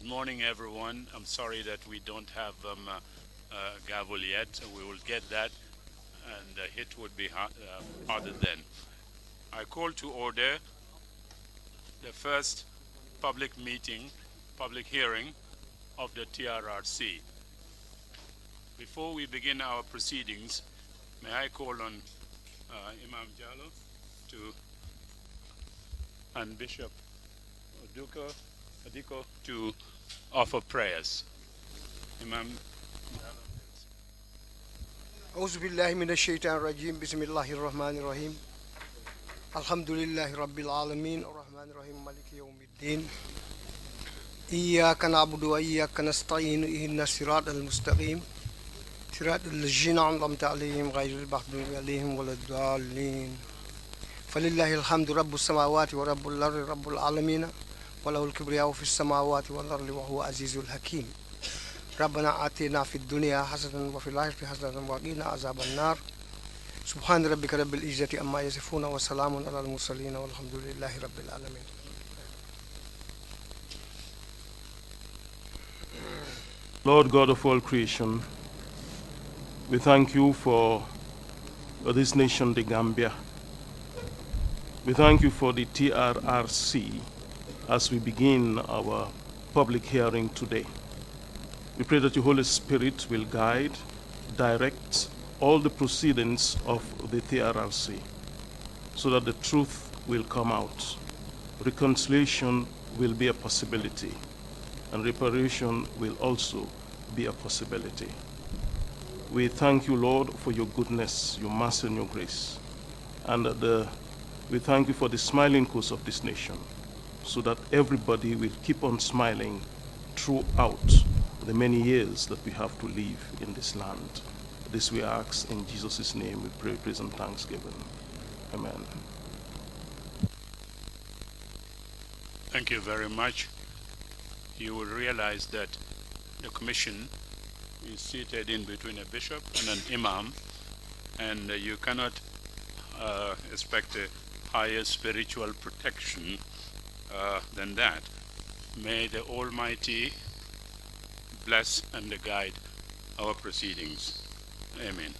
Good morning, everyone. I'm sorry that we don't have gavel yet. We will get that, and the hit would be harder then. I call to order the first public meeting, public hearing of the TRRC. Before we begin our proceedings, may I call on Imam Jallo and Bishop Adiko to offer prayers. Imam. أعوذ بالله من الشيطان الرجيم بسم الله الرحمن الرحيم الحمد لله رب العالمين الرحمن الرحيم مالك يوم الدين إياك نعبد وإياك نستعين اهدنا الصراط المستقيم صراط الذين أنعمت عليهم غير المغضوب عليهم ولا الضالين فلله الحمد رب السماوات ورب الأرض رب العالمين وله الكبرياء في السماوات والأرض وهو عزيز الحكيم ربنا آتنا في الدنيا حسنة وفي الآخرة حسنة وقنا عذاب النار سبحان ربك رب العزة عما يصفون وسلام على المرسلين والحمد لله رب العالمين. Lord God of all creation, we thank you for this nation, the Gambia. We thank you for the TRRC as we begin our public hearing today. We pray that your Holy Spirit will guide, direct all the proceedings of the TRRC so that the truth will come out. Reconciliation will be a possibility, and reparation will also be a possibility. We thank you, Lord, for your goodness, your mercy, and your grace. And we thank you for the smiling course of this nation, so that everybody will keep on smiling throughout the many years that we have to live in this land. This we ask in Jesus' name. We pray, praise, and thanksgiving. Amen. Thank you very much. You will realize that the commission is seated in between a bishop and an imam, and you cannot expect a higher spiritual protection than that. May the Almighty bless and guide our proceedings. Amen.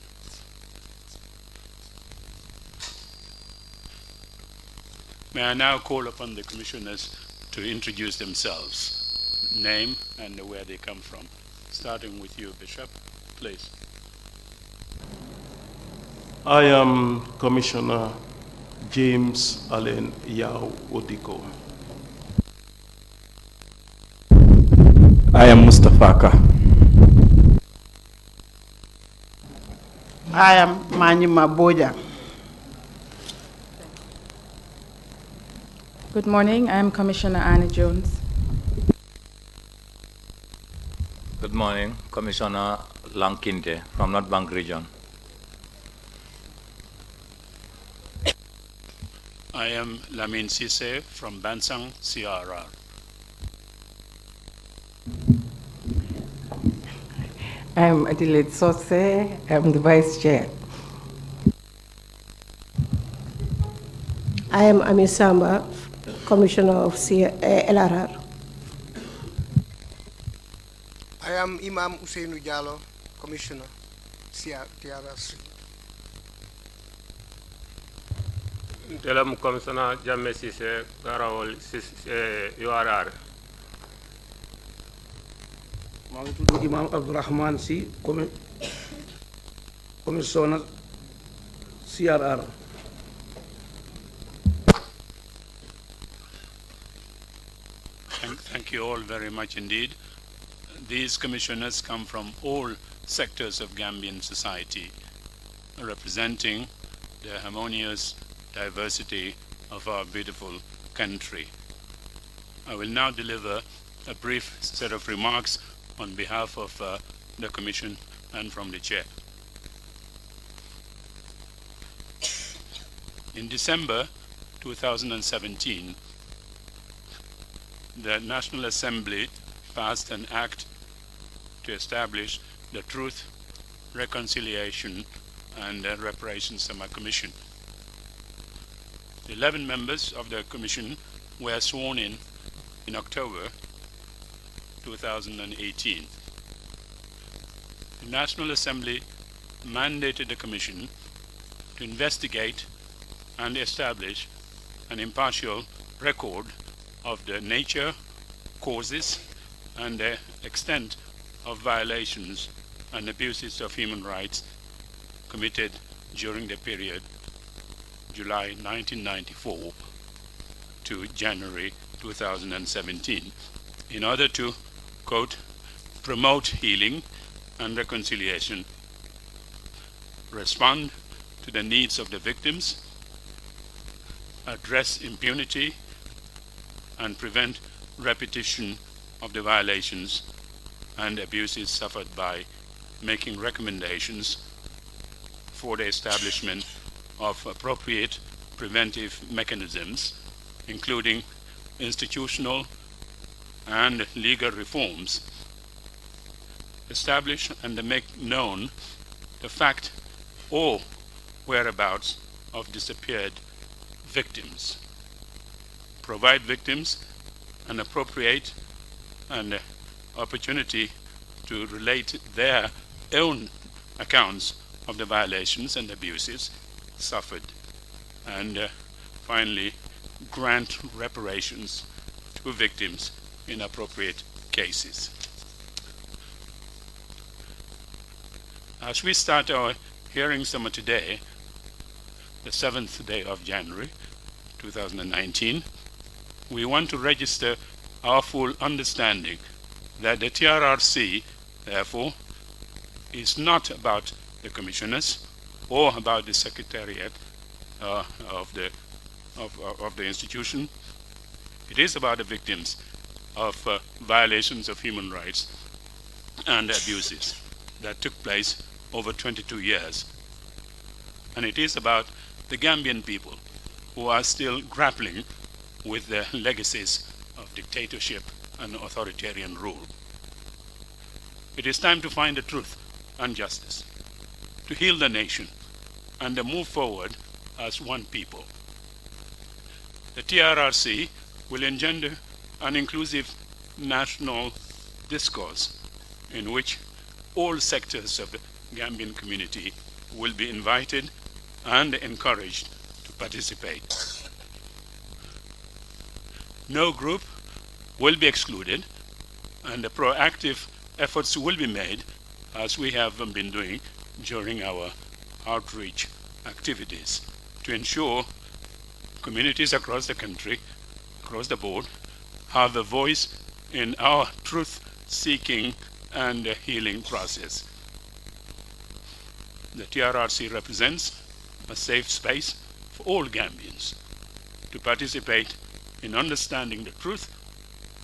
May I now call upon the commissioners to introduce themselves, name and where they come from. Starting with you, Bishop, please. I am Commissioner James Allen Yao Odiko. I am Mustafaka. I am Manima Boja. Good morning, I am Commissioner Annie Jones. Good morning, Commissioner Lankinte from North Bank Region. I am Lamin Sise from Bansang, CRR. I am Adelaide Sose. I am the Vice Chair. I am Ami Samba, Commissioner of LRR. I am Imam Usainu Jallo, Commissioner, TRC. Telam Commissioner Jamme Sise, Garawol URR. Imam Abdurrahman Si, Commissioner CRR. Thank you all very much indeed. These commissioners come from all sectors of Gambian society, representing the harmonious diversity of our beautiful country. I will now deliver a brief set of remarks on behalf of the Commission and from the Chair. In December 2017, the National Assembly passed an act to establish the Truth, Reconciliation and Reparations Summer Commission. The 11 members of the Commission were sworn in October 2018. The National Assembly mandated the Commission to investigate and establish an impartial record of the nature, causes, and the extent of violations and abuses of human rights committed during the period July 1994 to January 2017 in order to, quote, promote healing and reconciliation, respond to the needs of the victims, address impunity, and prevent repetition of the violations and abuses suffered by making recommendations for the establishment of appropriate preventive mechanisms, including institutional and legal reforms, establish and make known the fact or whereabouts of disappeared victims, provide victims an appropriate and opportunity to relate their own accounts of the violations and abuses suffered, and finally grant reparations to victims in appropriate cases. As we start our hearing summer today, the 7th day of January 2019, we want to register our full understanding that the TRRC, therefore, is not about the commissioners or about the secretariat of the institution. It is about the victims of violations of human rights and abuses that took place over 22 years. And it is about the Gambian people who are still grappling with the legacies of dictatorship and authoritarian rule. It is time to find the truth and justice, to heal the nation, and to move forward as one people. The TRRC will engender an inclusive national discourse in which all sectors of the Gambian community will be invited and encouraged to participate. No group will be excluded, and the proactive efforts will be made, as we have been doing during our outreach activities, to ensure communities across the country, across the board, have a voice in our truth-seeking and healing process. The TRRC represents a safe space for all Gambians to participate in understanding the truth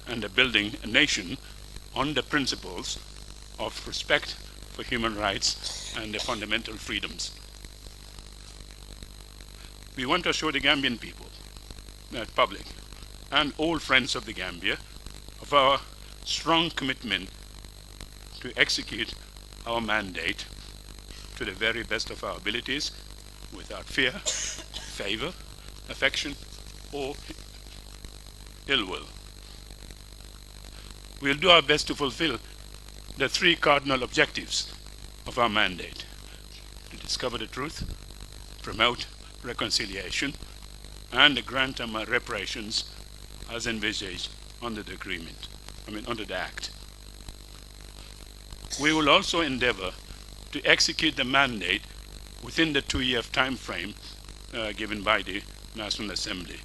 and building a nation on the principles of respect for human rights and the fundamental freedoms. We want to assure the Gambian people, the public, and all friends of the Gambia of our strong commitment to execute our mandate to the very best of our abilities, without fear, favor, affection, or ill will. We'll do our best to fulfill the three cardinal objectives of our mandate: to discover the truth, promote reconciliation, and grant them reparations as envisaged under the agreement, under the Act. We will also endeavor to execute the mandate within the 2-year time frame given by the National Assembly.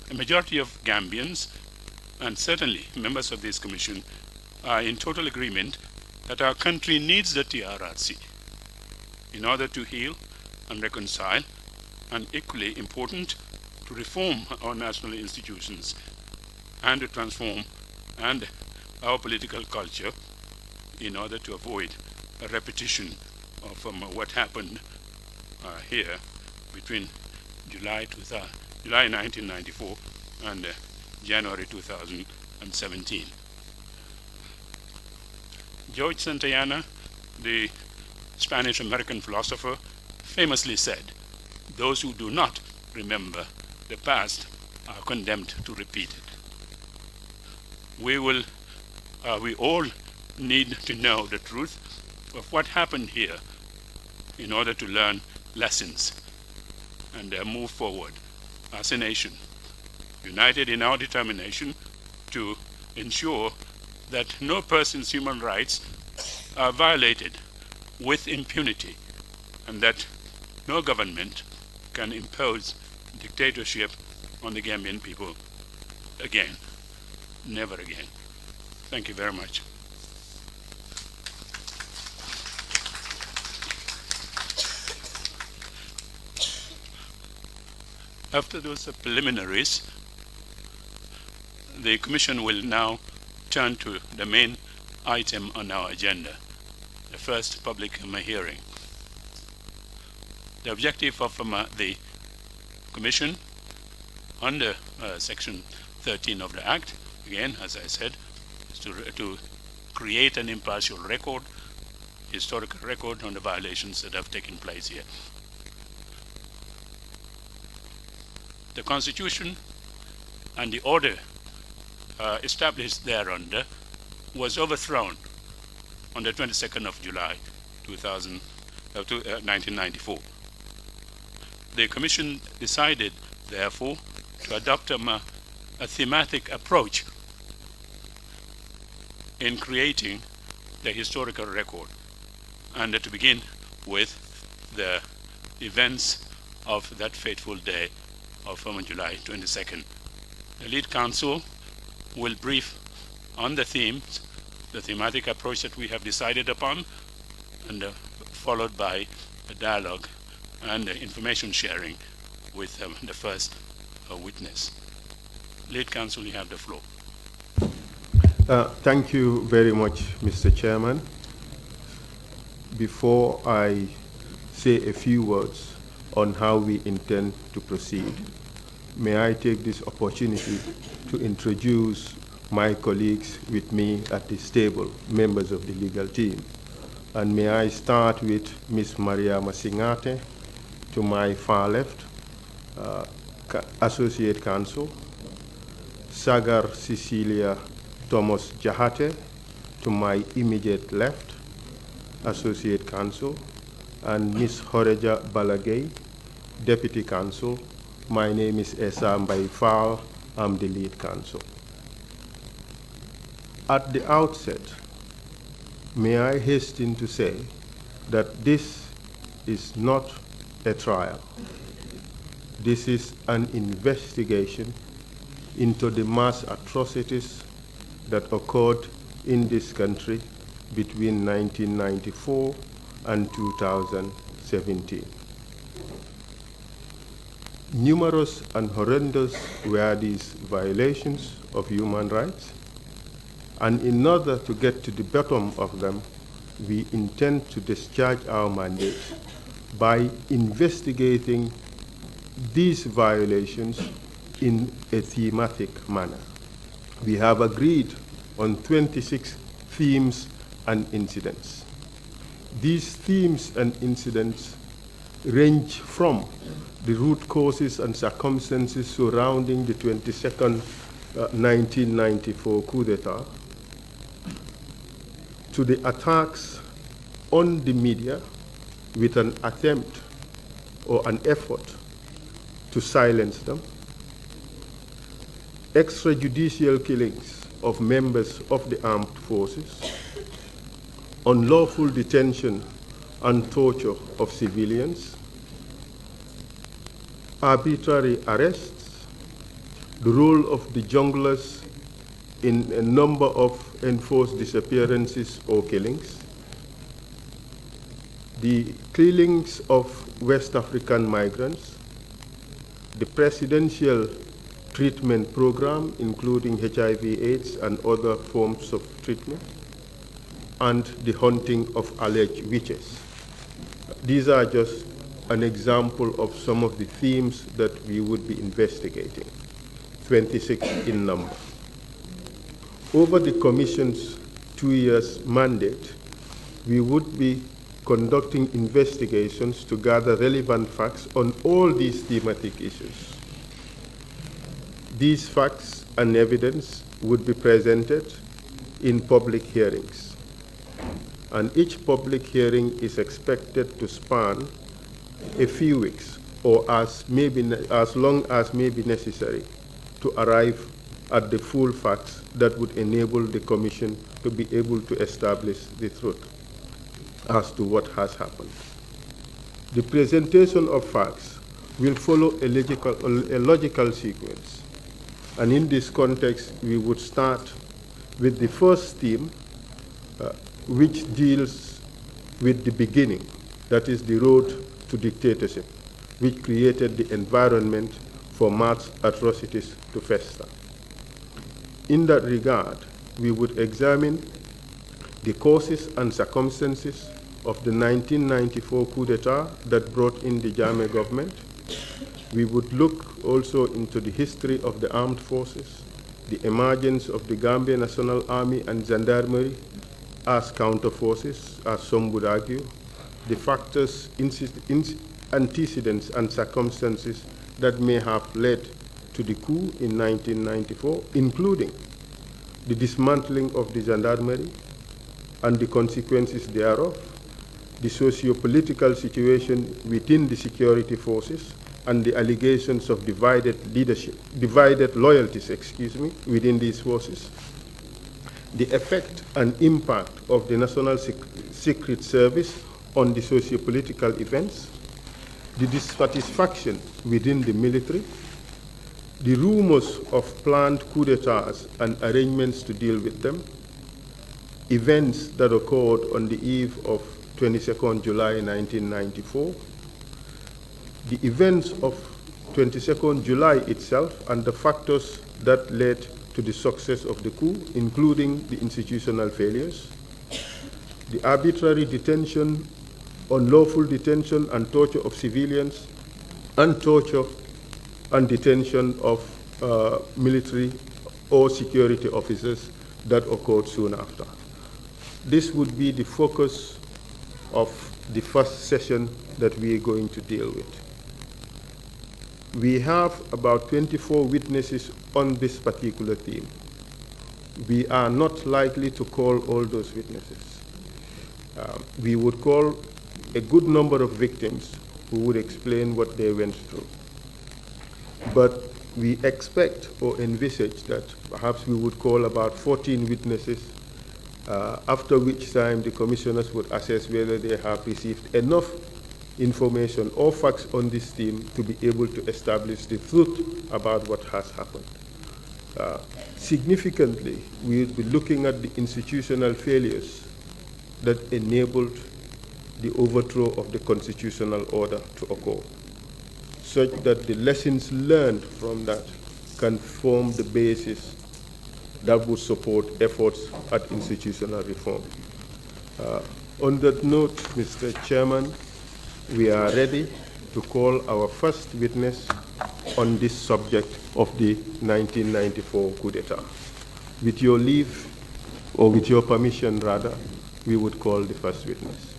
A majority of Gambians, and certainly members of this commission, are in total agreement that our country needs the TRRC in order to heal and reconcile, and equally important, to reform our national institutions and to transform our political culture in order to avoid a repetition of what happened here between July 1994 and January 2017. George Santayana, the Spanish-American philosopher, famously said, "Those who do not remember the past are condemned to repeat it." We all need to know the truth of what happened here in order to learn lessons and move forward as a nation, united in our determination to ensure that no person's human rights are violated with impunity, and that no government can impose dictatorship on the Gambian people again. Never again. Thank you very much. After those preliminaries, the Commission will now turn to the main item on our agenda, the first public hearing. The objective of the Commission under Section 13 of the Act, again, as I said, is to create an impartial record, historical record on the violations that have taken place here. The Constitution and the order established thereunder was overthrown on the 22nd of July 1994. The Commission decided, therefore, to adopt a thematic approach in creating the historical record, and to begin with the events of that fateful day of July 22nd. The lead counsel will brief on the themes the thematic approach that we have decided upon, and followed by a dialogue and information sharing with the first witness. Late Counsel, you have the floor. Thank you very much, Mr. Chairman. Before I say a few words on how we intend to proceed, may I take this opportunity to introduce my colleagues with me at this table, members of the legal team. And may I start with Ms. Miriam Singate, to my far left, Associate Counsel, Sagar Cecilia Thomas Jahate, to my immediate left, Associate Counsel, and Ms. Forager Balagay, Deputy Counsel. My name is Asam by Fal. I'm the lead counsel. At the outset, may I hasten to say that this is not a trial. This is an investigation into the mass atrocities that occurred in this country between 1994 and 2017. Numerous and horrendous were these violations of human rights, and in order to get to the bottom of them, we intend to discharge our mandate by investigating these violations in a thematic manner. We have agreed on 26 themes and incidents. These themes and incidents range from the root causes and circumstances surrounding the 22nd 1994 coup d'etat, to the attacks on the media with an attempt or an effort to silence them, extrajudicial killings of members of the armed forces, unlawful detention and torture of civilians, arbitrary arrests, the role of the junglers in a number of enforced disappearances or killings, the killings of West African migrants, the presidential treatment program, including HIV/AIDS and other forms of treatment, and the hunting of alleged witches. These are just an example of some of the themes that we would be investigating, 26 in number. Over the Commission's 2 years mandate, we would be conducting investigations to gather relevant facts on all these thematic issues. These facts and evidence would be presented in public hearings, and each public hearing is expected to span a few weeks or as long as may be necessary to arrive at the full facts that would enable the Commission to be able to establish the truth as to what has happened. The presentation of facts will follow a logical sequence. And in this context, we would start with the first theme, which deals with the beginning, that is the road to dictatorship, which created the environment for mass atrocities to fester. In that regard, we would examine the causes and circumstances of the 1994 coup d'etat that brought in the Jammeh government. We would look also into the history of the armed forces, the emergence of the Gambia National Army and Gendarmerie as counter-forces, as some would argue, the factors, antecedents, and circumstances that may have led to the coup in 1994, including the dismantling of the Gendarmerie and the consequences thereof, the socio-political situation within the security forces, and the allegations of divided loyalties, within these forces, the effect and impact of the National Secret Service on the socio-political events, the dissatisfaction within the military, the rumors of planned coup d'etats and arrangements to deal with them, events that occurred on the eve of 22nd July 1994, the events of 22nd July itself and the factors that led to the success of the coup, including the institutional failures, the arbitrary detention, unlawful detention and torture of civilians, and torture and detention of military or security officers that occurred soon after. This would be the focus of the first session that we are going to deal with. We have about 24 witnesses on this particular theme. We are not likely to call all those witnesses. We would call a good number of victims who would explain what they went through. But we expect or envisage that perhaps we would call about 14 witnesses, after which time the commissioners would assess whether they have received enough information or facts on this theme to be able to establish the truth about what has happened. Significantly, we will be looking at the institutional failures that enabled the overthrow of the constitutional order to occur, such that the lessons learned from that can form the basis that would support efforts at institutional reform. On that note, Mr. Chairman, we are ready to call our first witness on this subject of the 1994 coup d'etat. With your leave, or with your permission rather, we would call the first witness.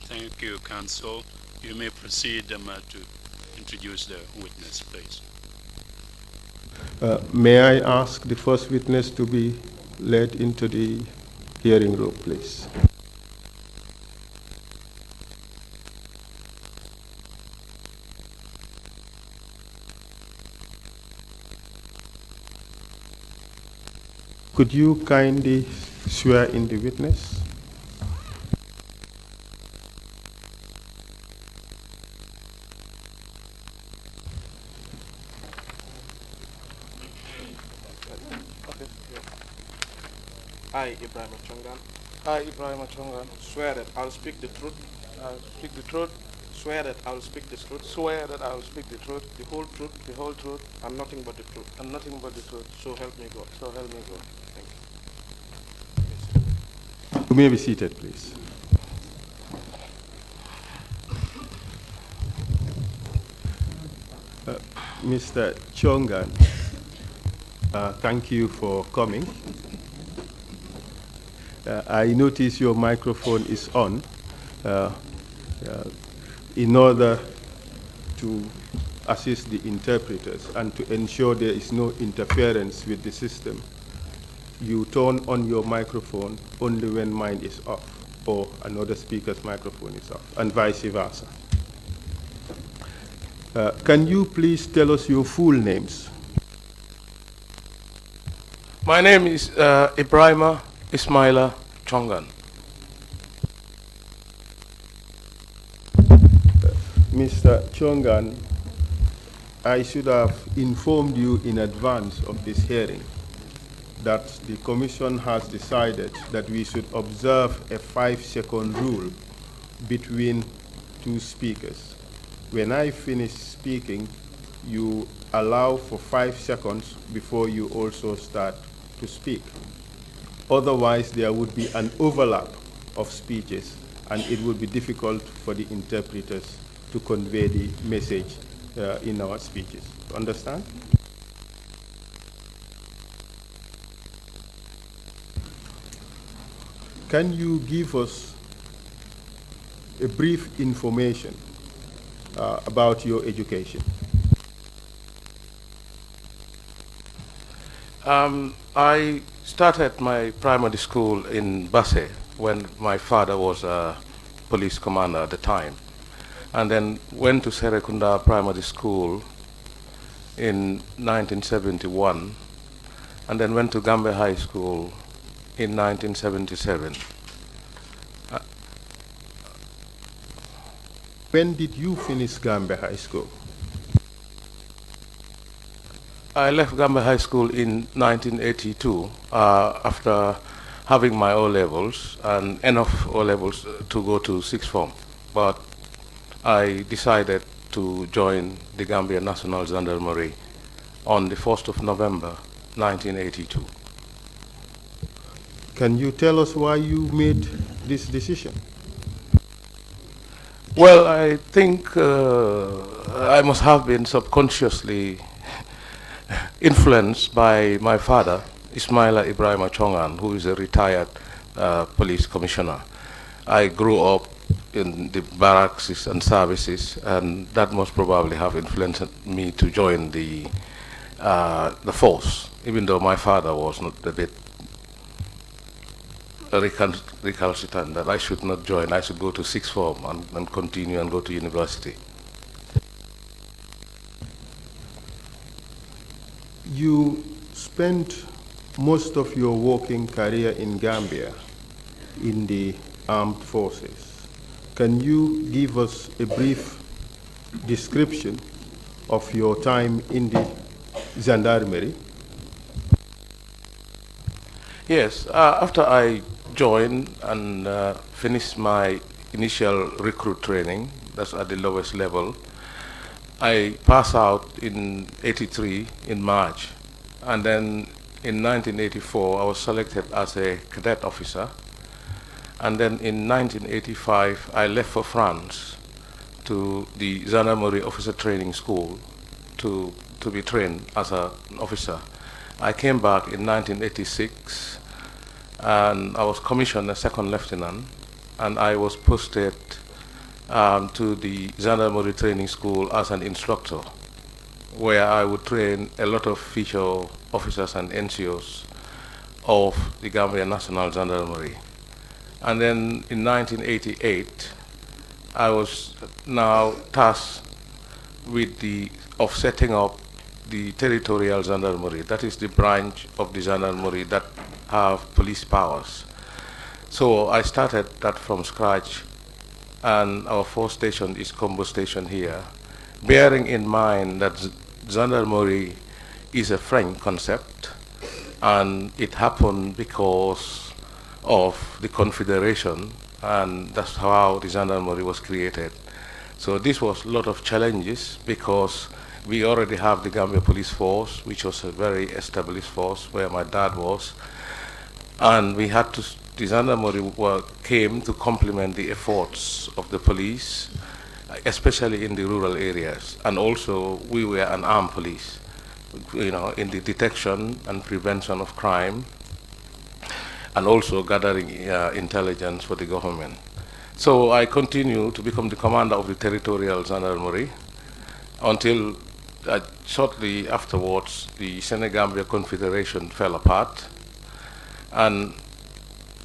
Thank you, Counsel. You may proceed to introduce the witness, please. May I ask the first witness to be led into the hearing room, please? Could you kindly swear in the witness? I, Ibrahim Cheongha. I, Ibrahim Cheongha, swear that I will speak the truth. I will speak the truth. Swear that I will speak the truth. Swear that I will speak the truth, the whole truth, and nothing but the truth. And nothing but the truth. So help me God. So help me God. Thank you. You may be seated, please. Mr. Cheongha, thank you for coming. I notice your microphone is on. In order to assist the interpreters and to ensure there is no interference with the system, you turn on your microphone only when mine is off or another speaker's microphone is off, and vice versa. Can you please tell us your full names? My name is Ibrahima Ismaila Cheongha. Mr. Cheongha, I should have informed you in advance of this hearing that the Commission has decided that we should observe a 5-second rule between two speakers. When I finish speaking, you allow for 5 seconds before you also start to speak. Otherwise, there would be an overlap of speeches, and it would be difficult for the interpreters to convey the message in our speeches. Understand? Can you give us a brief information about your education? I started my primary school in Basse when my father was a police commander at the time, and then went to Serekunda Primary School in 1971, and then went to Gambia High School in 1977. When did you finish Gambia High School? I left Gambia High School in 1982 after having my O-levels and enough O-levels to go to sixth form. But I decided to join the Gambia National Gendarmerie on the 1st of November 1982. Can you tell us why you made this decision? Well, I think I must have been subconsciously influenced by my father, Ismaila Ibrahim Cheongha, who is a retired police commissioner. I grew up in the barracks and services, and that must probably have influenced me to join the force, even though my father was not a bit recalcitrant that I should not join. I should go to sixth form and continue and go to university. You spent most of your working career in Gambia in the armed forces. Can you give us a brief description of your time in the gendarmerie? Yes, after I joined and finished my initial recruit training, that's at the lowest level, I passed out in 83 in March, and then in 1984 I was selected as a cadet officer, and then in 1985 I left for France to the Gendarmerie Officer Training School to be trained as an officer. I came back in 1986 and I was commissioned as second lieutenant, and I was posted to the Gendarmerie Training School as an instructor, where I would train a lot of future officers and NCOs of the Gambia National Gendarmerie. And then in 1988, I was now tasked with of setting up the territorial gendarmerie. That is the branch of the gendarmerie that have police powers. So I started that from scratch, and our fourth station is Combo Station here, bearing in mind that gendarmerie is a French concept, and it happened because of the Confederation, and that's how the gendarmerie was created. So this was a lot of challenges because we already have the Gambia Police Force, which was a very established force where my dad was, and we had to, the gendarmerie came to complement the efforts of the police, especially in the rural areas, and also we were an armed police, you know, in the detection and prevention of crime, and also gathering intelligence for the government. So I continued to become the commander of the territorial gendarmerie until shortly afterwards the Senegambia Confederation fell apart. And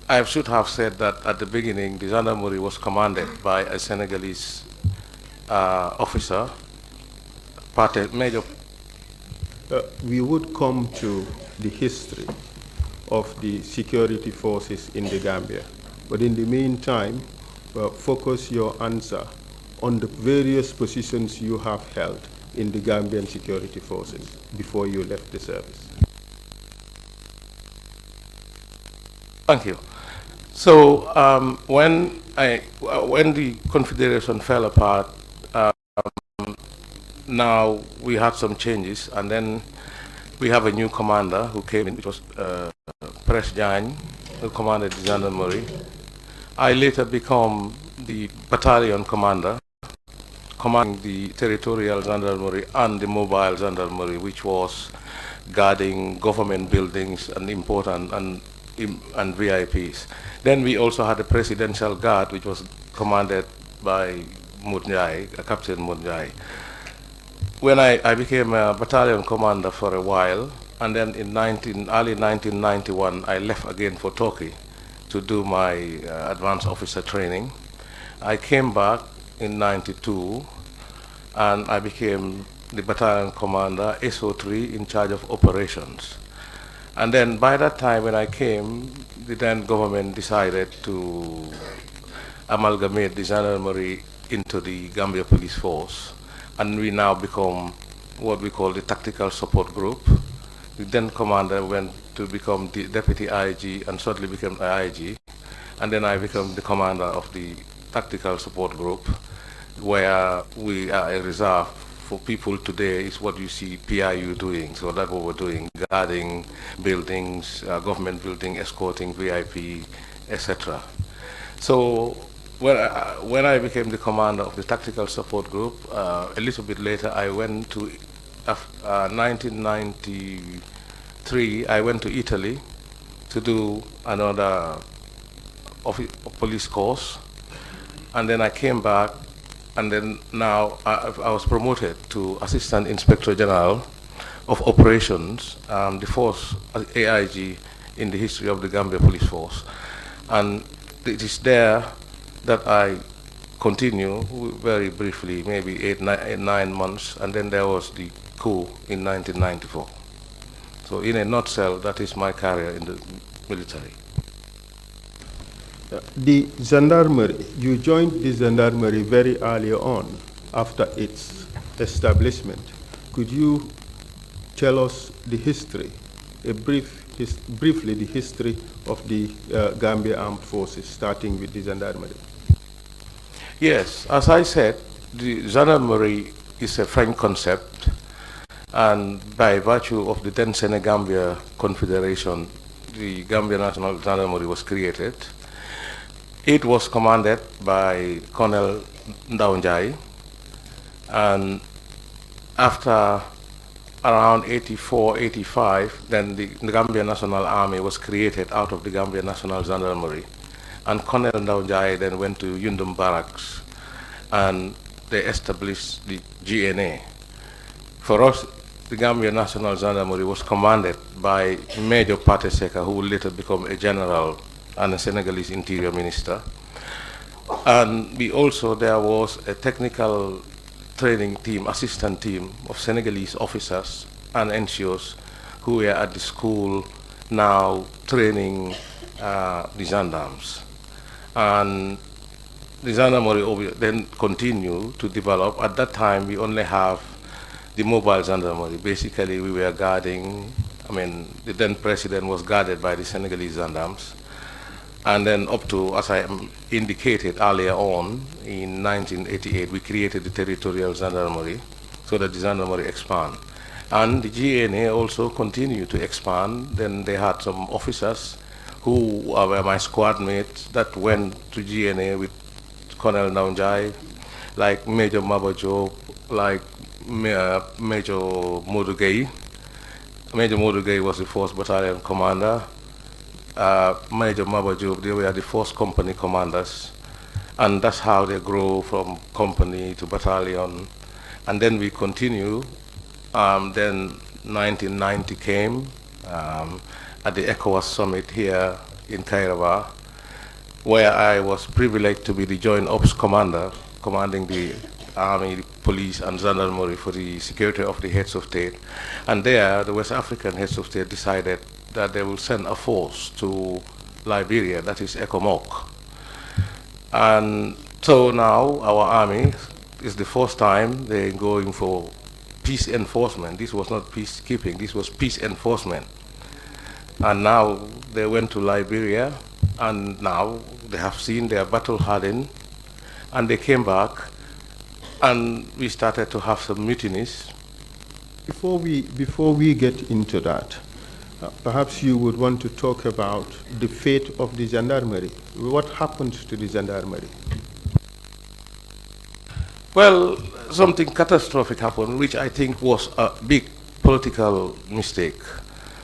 I should have said that at the beginning the gendarmerie was commanded by a Senegalese officer, major. We would come to the history of the security forces in the Gambia, but in the meantime, focus your answer on the various positions you have held in the Gambian security forces before you left the service. Thank you. So when the Confederation fell apart, now we had some changes, and then we have a new commander who came in, which was Pres Jan, who commanded the gendarmerie. I later become the battalion commander, commanding the territorial gendarmerie and the mobile gendarmerie, which was guarding government buildings and important and VIPs. Then we also had a presidential guard, which was commanded by Captain Mudjai. When I became a battalion commander for a while, and then in early 1991, I left again for Turkey to do my advanced officer training. I came back in 92, and I became the battalion commander, SO3, in charge of operations. And then by that time when I came, the then government decided to amalgamate the gendarmerie into the Gambia Police Force, and we now become what we call the Tactical Support Group. The then commander went to become the deputy IG and shortly became IG. And then I became the commander of the Tactical Support Group, where we are a reserve for people today is what you see PIU doing. So that's what we're doing, guarding buildings, government building, escorting VIP, etc. So when I became the commander of the Tactical Support Group, a little bit later I went to 1993, I went to Italy to do another police course, and then I came back, and then now I was promoted to Assistant Inspector General of Operations, the force AIG in the history of the Gambia Police Force. And it is there that I continue very briefly, maybe 9 months, and then there was the coup in 1994. So in a nutshell, that is my career in the military. The gendarmerie, you joined the gendarmerie very early on after its establishment. Could you tell us the history, briefly the history of the Gambia Armed Forces, starting with the gendarmerie? Yes, as I said, the gendarmerie is a French concept, and by virtue of the then Senegambia Confederation, the Gambia National Gendarmerie was created. It was commanded by Colonel Ndaunjai, and after around 84, 85, then the Gambia National Army was created out of the Gambia National Gendarmerie. And Colonel Ndaunjai then went to Yundum Barracks, and they established the GNA. For us, the Gambia National Gendarmerie was commanded by Major Pate Seka, who would later become a general and a Senegalese interior minister. And there was a technical training team, assistant team of Senegalese officers and NCOs who were at the school now training the gendarmes. And the gendarmerie then continued to develop. At that time, we only have the mobile gendarmerie. Basically, we were guarding, the then president was guarded by the Senegalese gendarmes. And then up to, as I indicated earlier on, in 1988, we created the territorial gendarmerie so that the gendarmerie expand. And the GNA also continued to expand. Then they had some officers who were my squad mates that went to GNA with Colonel Ndaunjai, like Major Mabajo, like Major Modugay. Major Modugay was the 4th Battalion commander. Major Mabajo, they were the 1st company commanders. And that's how they grow from company to battalion. And then we continue. Then 1990 came at the ECOWAS summit here in Kairaba, where I was privileged to be the Joint Ops Commander, commanding the Army, the Police, and Gendarmerie for the security of the heads of state. And there, the West African heads of state decided that they will send a force to Liberia, that is ECOMOG. And so now our army is the first time they're going for peace enforcement. This was not peacekeeping, this was peace enforcement. And now they went to Liberia, and now they have seen their battle hardened, and they came back, and we started to have some mutinies. Before we get into that, perhaps you would want to talk about the fate of the gendarmerie. What happened to the gendarmerie? Well, something catastrophic happened, which I think was a big political mistake.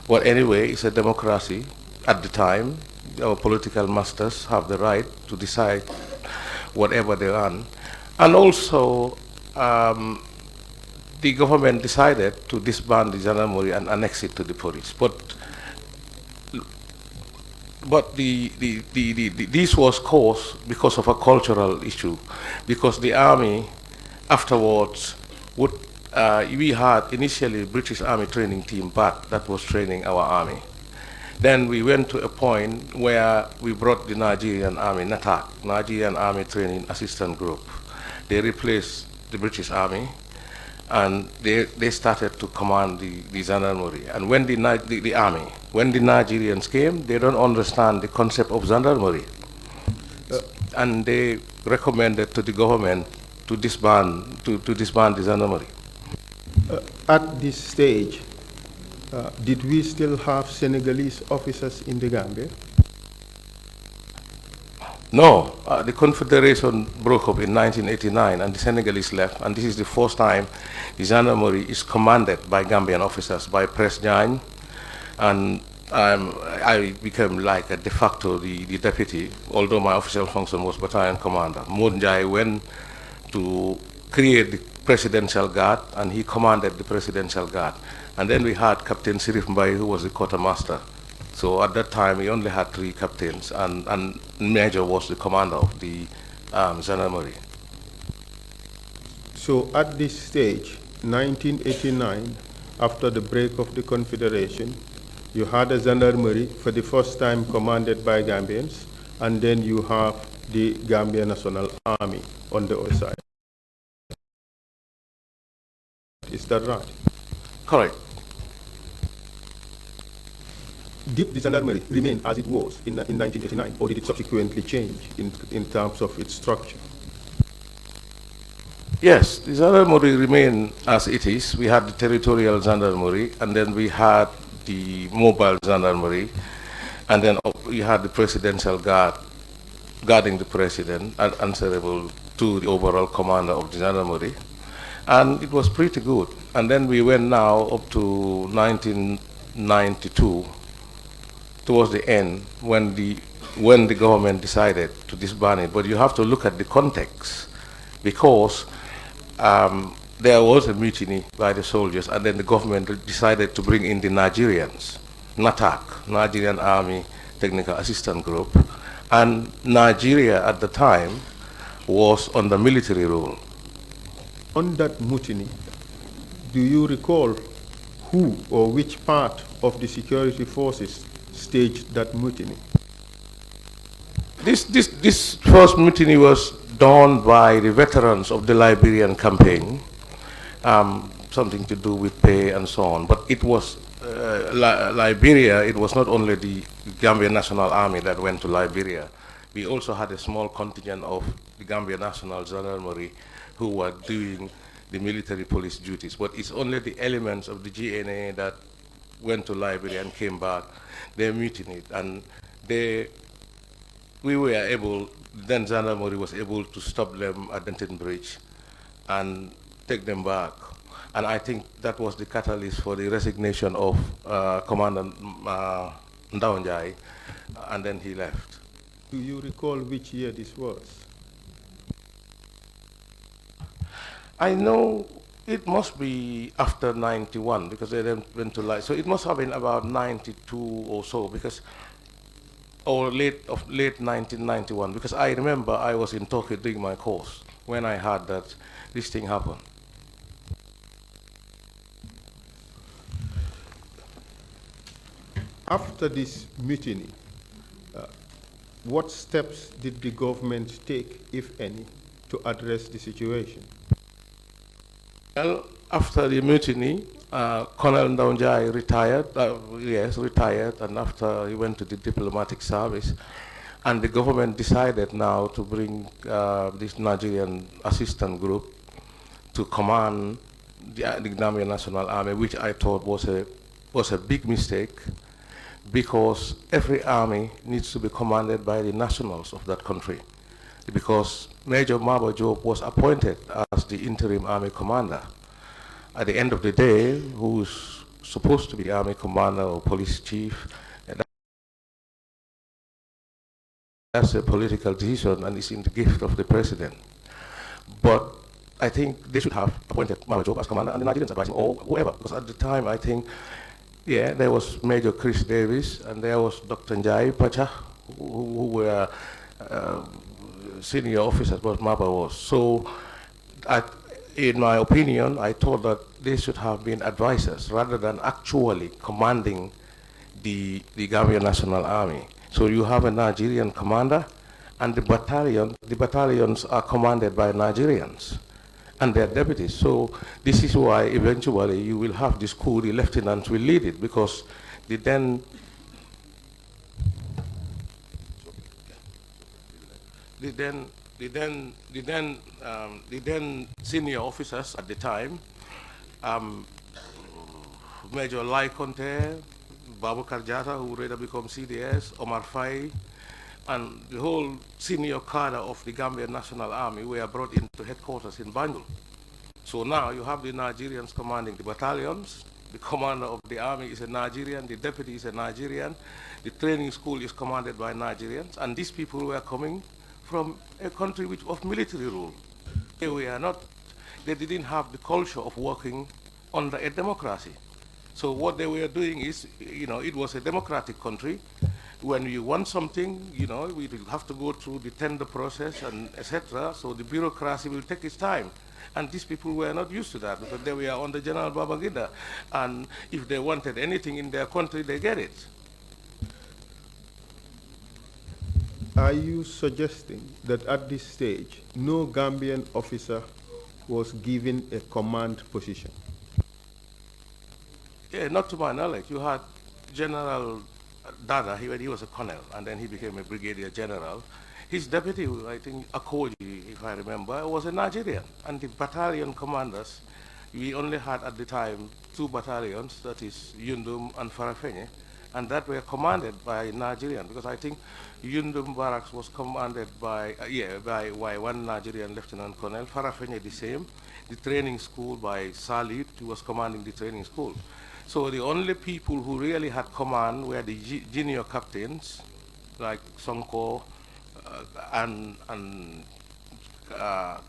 But anyway, it's a democracy. At the time, our political masters have the right to decide whatever they want. And also, the government decided to disband the gendarmerie and annex it to the police. But this was caused because of a cultural issue, because the army afterwards would, we had initially British Army training team, but that was training our army. Then we went to a point where we brought the Nigerian Army, NATAC, Nigerian Army Training Assistant Group. They replaced the British Army, and they started to command the gendarmerie. And when the army, when the Nigerians came, they don't understand the concept of gendarmerie. And they recommended to the government to disband the gendarmerie. At this stage, did we still have Senegalese officers in the Gambia? No, the Confederation broke up in 1989 and the Senegalese left, and this is the first time the gendarmerie is commanded by Gambian officers, by Press Jagne, and I became like a de facto the deputy, although my official function was battalion commander. Modjai went to create the presidential guard, and he commanded the presidential guard. And then we had Captain Sirif Mbai, who was the quartermaster. So at that time, we only had 3 captains, and Major was the commander of the gendarmerie. So at this stage, 1989, after the break of the Confederation, you had a gendarmerie for the first time commanded by Gambians, and then you have the Gambia National Army on the other side. Is that right? Correct. Did the gendarmerie remain as it was in 1989, or did it subsequently change in terms of its structure? Yes, the gendarmerie remained as it is. We had the territorial gendarmerie, and then we had the mobile gendarmerie, and then we had the presidential guard guarding the president and answerable to the overall commander of the gendarmerie. And it was pretty good. And then we went now up to 1992, towards the end, when the government decided to disband it. But you have to look at the context, because there was a mutiny by the soldiers, and then the government decided to bring in the Nigerians, NATAC, Nigerian Army Technical Assistance Group, and Nigeria at the time was under military rule. On that mutiny, do you recall who or which part of the security forces staged that mutiny? This first mutiny was done by the veterans of the Liberian campaign, something to do with pay and so on. But it was Liberia. It was not only the Gambian National Army that went to Liberia. We also had a small contingent of the Gambia National Gendarmerie who were doing the military police duties. But it's only the elements of the GNA that went to Liberia and came back. They mutinied, and we were able, then Gendarmerie was able to stop them at Denton Bridge and take them back. And I think that was the catalyst for the resignation of Commander Ndaonjai, and then he left. Do you recall which year this was? I know it must be after 91, because they then went to life. So it must have been about 92 or so, because, or late 1991, because I remember I was in Tokyo doing my course when I heard that this thing happened. After this mutiny, what steps did the government take, if any, to address the situation? Well, after the mutiny, Colonel Ndaonjai retired, retired, and after he went to the diplomatic service, and the government decided now to bring this Nigerian assistant group to command the Gambia National Army, which I thought was a big mistake, because every army needs to be commanded by the nationals of that country. Because Major Maba Job was appointed as the interim army commander. At the end of the day, who's supposed to be army commander or police chief, that's a political decision and it's in the gift of the president. But I think they should have appointed Maba Job as commander and the Nigerians advising, or whoever, because at the time I think, yeah, there was Major Chris Davis and there was Dr. Njai Pacha, who were senior officers, but Maba was. So, in my opinion, I thought that they should have been advisors rather than actually commanding the Gambia National Army. So you have a Nigerian commander, and the battalions are commanded by Nigerians. and their deputies. So this is why eventually you will have this coup, the lieutenants will lead it, because the then the then senior officers at the time, Major Lai Conte, Babu Karjata, who later became CDS, Omar Faye, and the whole senior cadre of the Gambian National Army were brought into headquarters in Banjul. So now you have the Nigerians commanding the battalions, the commander of the army is a Nigerian, the deputy is a Nigerian, the training school is commanded by Nigerians, and these people were coming from a country which of military rule. They didn't have the culture of working under a democracy. So what they were doing is, it was a democratic country. When you want something, we will have to go through the tender process and etc. So the bureaucracy will take its time. And these people were not used to that because they were under General Babangida. And if they wanted anything in their country, they get it. Are you suggesting that at this stage, no Gambian officer was given a command position? Yeah, not to my knowledge. You had General Dada, he was a colonel, and then he became a brigadier general. His deputy, I think Akoji, if I remember, was a Nigerian. And the battalion commanders, we only had at the time 2 battalions, that is Yundum and Farafenye, and that were commanded by Nigerian, because I think Yundum Barracks was commanded by one Nigerian lieutenant colonel, Farafenye the same, the training school by Salit, who was commanding the training school. So the only people who really had command were the junior captains, like Sonko and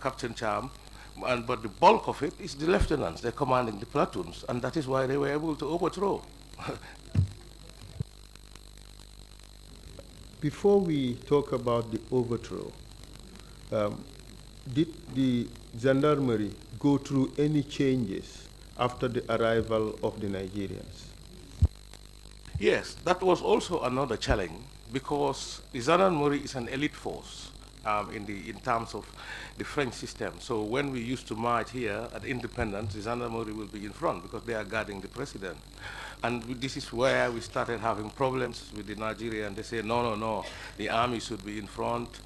Captain Cham, but the bulk of it is the lieutenants. They're commanding the platoons, and that is why they were able to overthrow. Before we talk about the overthrow, did the gendarmerie go through any changes after the arrival of the Nigerians? Yes, that was also another challenge, because the gendarmerie is an elite force in terms of the French system. So when we used to march here at Independence, the gendarmerie will be in front because they are guarding the president. And this is where we started having problems with the Nigerians. They say, no, the army should be in front.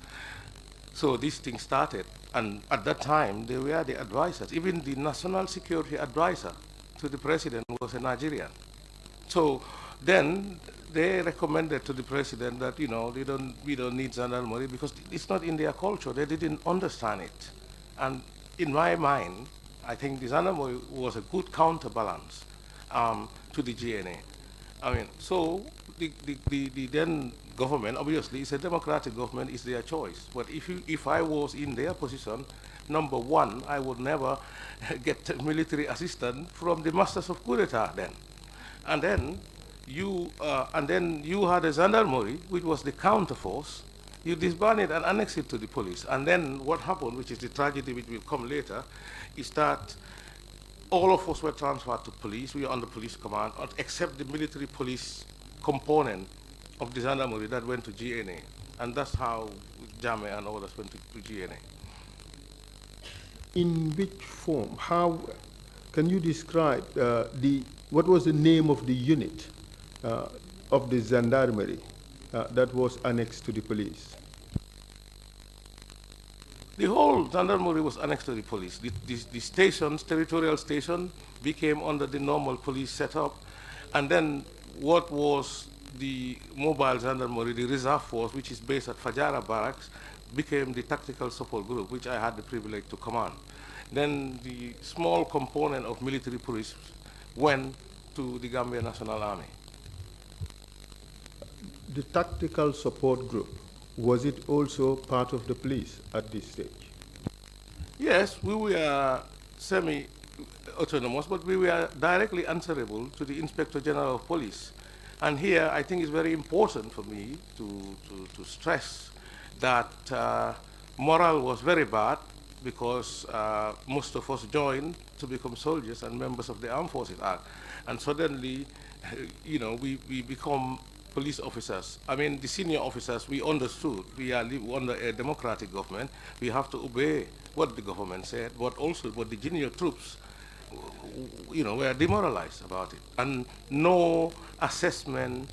So this thing started. And at that time, they were the advisors. Even the national security advisor to the president was a Nigerian. So then they recommended to the president that, we don't need gendarmerie because it's not in their culture. They didn't understand it. And in my mind, I think the gendarmerie was a good counterbalance to the GNA. So the then government, obviously, it's a democratic government, it's their choice. But if I was in their position, number one, I would never get military assistance from the masters of coup d'etat then. And then you had a gendarmerie, which was the counterforce. You disband it and annex it to the police. And then what happened, which is the tragedy which will come later, is that all of us were transferred to police. We were under police command, except the military police component of the gendarmerie that went to GNA. And that's how Jame and others went to GNA. In which form? How can you describe what was the name of the unit of the gendarmerie that was annexed to the police? The whole gendarmerie was annexed to the police. The stations, territorial station, became under the normal police setup. And then what was the mobile gendarmerie, the reserve force, which is based at Fajara Barracks, became the tactical support group, which I had the privilege to command. Then the small component of military police went to the Gambia National Army. The tactical support group, was it also part of the police at this stage? Yes, we were semi-autonomous, but we were directly answerable to the Inspector General of Police. And here, I think it's very important for me to stress that morale was very bad because most of us joined to become soldiers and members of the Armed Forces Act. And suddenly, we become police officers, I mean the senior officers, we understood we are under a democratic government. We have to obey what the government said, but also what the junior troops, were demoralized about it. And no assessment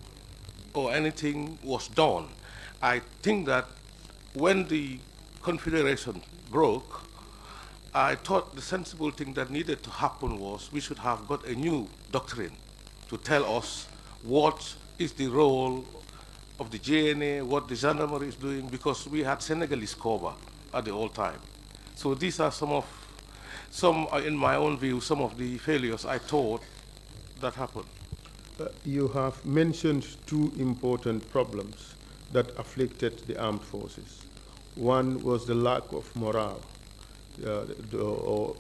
or anything was done. I think that when the Confederation broke, I thought the sensible thing that needed to happen was we should have got a new doctrine to tell us what is the role of the GNA, what the gendarmerie is doing, because we had Senegalese cover at the old time. So these are some, in my own view, some of the failures I thought that happened. You have mentioned two important problems that afflicted the armed forces. One was the lack of morale, or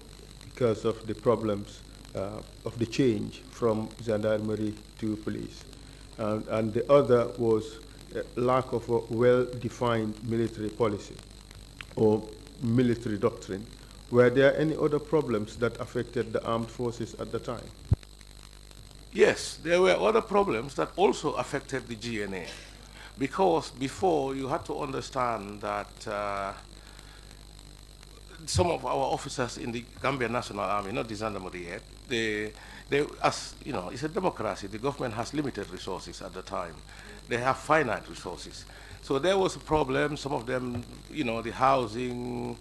because of the problems of the change from gendarmerie to police. And the other was a lack of a well-defined military policy or military doctrine. Were there any other problems that affected the armed forces at the time? Yes, there were other problems that also affected the GNA. Because before, you had to understand that some of our officers in the Gambia National Army, not the gendarmerie yet, it's a democracy. The government has limited resources at the time. They have finite resources. So there was a problem, some of them, the housing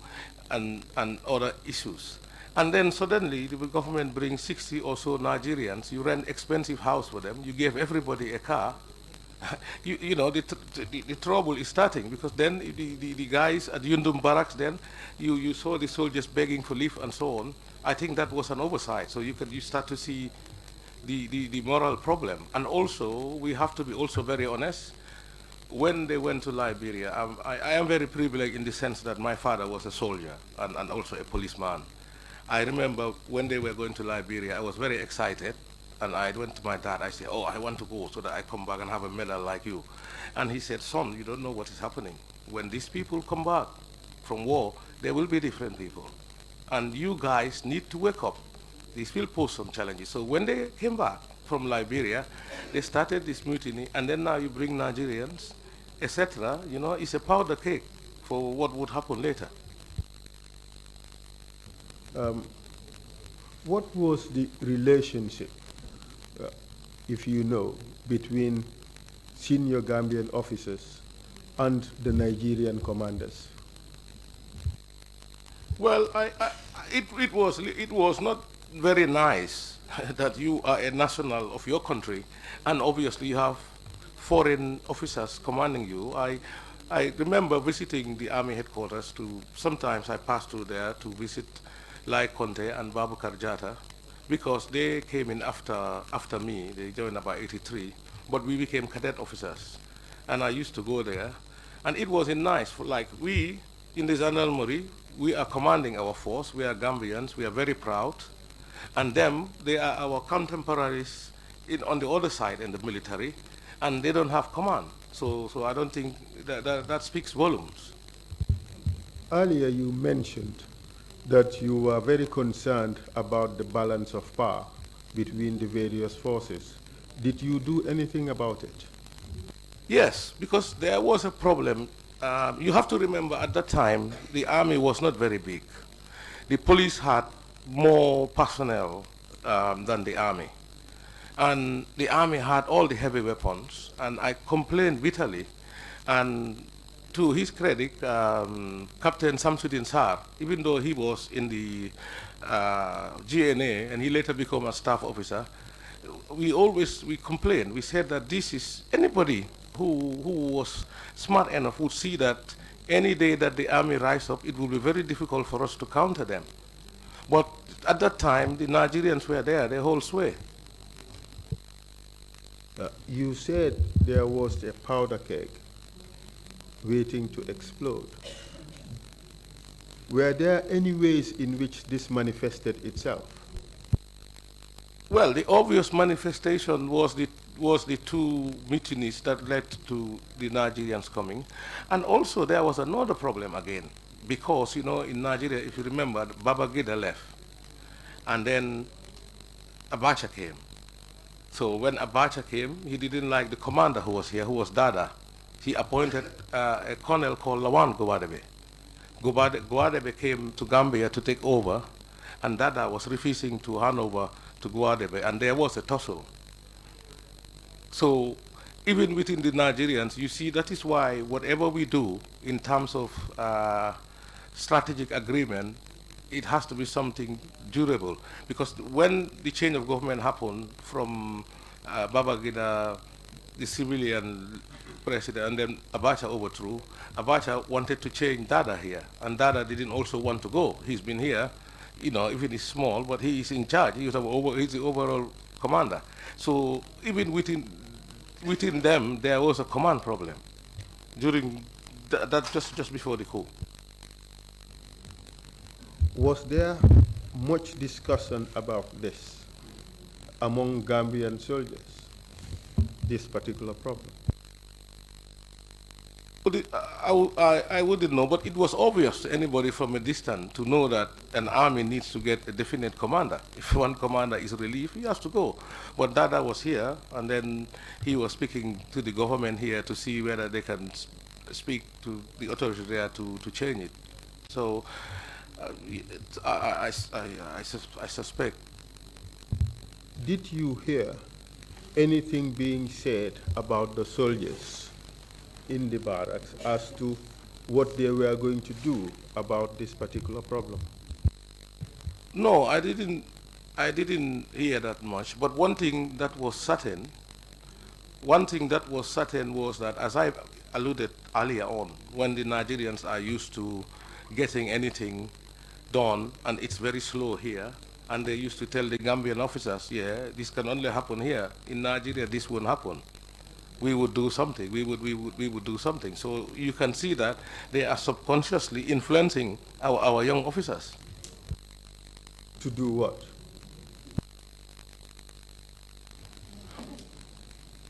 and other issues. And then suddenly the government brings 60 or so Nigerians, you rent expensive house for them, you gave everybody a car. The trouble is starting, because then the guys at Yundum barracks, then you saw the soldiers begging for leave and so on. I think that was an oversight. So you start to see the moral problem. And also, we have to be also very honest. When they went to Liberia, I am very privileged in the sense that my father was a soldier and also a policeman. I remember when they were going to Liberia, I was very excited. And I went to my dad, I said, I want to go so that I come back and have a medal like you. And he said, son, you don't know what is happening. When these people come back from war, they will be different people. And you guys need to wake up. These will pose some challenges. So when they came back from Liberia, they started this mutiny, and then now you bring Nigerians, etc. It's a powder cake for what would happen later. What was the relationship, if you know, between senior Gambian officers and the Nigerian commanders? Well, it was not very nice that you are a national of your country, and obviously you have foreign officers commanding you. I remember visiting the army headquarters. Sometimes I passed through there to visit Lai Conte and Babukar Jata, because they came in after me. They joined about 83, but we became cadet officers, and I used to go there, and it was nice. Like we in the gendarmerie, we are commanding our force. We are Gambians. We are very proud, and them, they are our contemporaries on the other side in the military, and they don't have command. So I don't think that speaks volumes. Earlier you mentioned that you were very concerned about the balance of power between the various forces. Did you do anything about it? Yes, because there was a problem. You have to remember, at that time, the army was not very big. The police had more personnel than the army. And the army had all the heavy weapons, and I complained bitterly. And to his credit, Captain Samsudin Sar, even though he was in the GNA and he later became a staff officer, we complained. We said that this is anybody who was smart enough would see that any day that the army rise up, it will be very difficult for us to counter them. But at that time, the Nigerians were there, they hold sway. You said there was a powder keg waiting to explode. Were there any ways in which this manifested itself? Well, the obvious manifestation was the two mutinies that led to the Nigerians coming. And also there was another problem again, because, in Nigeria, if you remember, Babangida left, and then Abacha came. So when Abacha came, he didn't like the commander who was here, who was Dada. He appointed a colonel called Lawan Gobadebe. Gwadebe came to Gambia to take over, and Dada was refusing to hand over to Gwadebe, and there was a tussle. So even within the Nigerians, you see that is why whatever we do in terms of strategic agreement, it has to be something durable. Because when the change of government happened from Babangida, the civilian president, and then Abacha overthrew, Abacha wanted to change Dada here, and Dada didn't also want to go. He's been here, you know, even he's small, but he is in charge. He's the overall commander. So even within them, there was a command problem during that just before the coup. Was there much discussion about this among Gambian soldiers, this particular problem? I wouldn't know, but it was obvious to anybody from a distance to know that an army needs to get a definite commander. If one commander is relieved, he has to go. But Dada was here, and then he was speaking to the government here to see whether they can speak to the authorities there to change it. So I suspect. Did you hear anything being said about the soldiers in the barracks as to what they were going to do about this particular problem? No, I didn't hear that much. But one thing that was certain was that, as I alluded earlier on, when the Nigerians are used to getting anything done, and it's very slow here, and they used to tell the Gambian officers, yeah, this can only happen here. In Nigeria, this won't happen. We would do something. We would do something. So you can see that they are subconsciously influencing our young officers. To do what?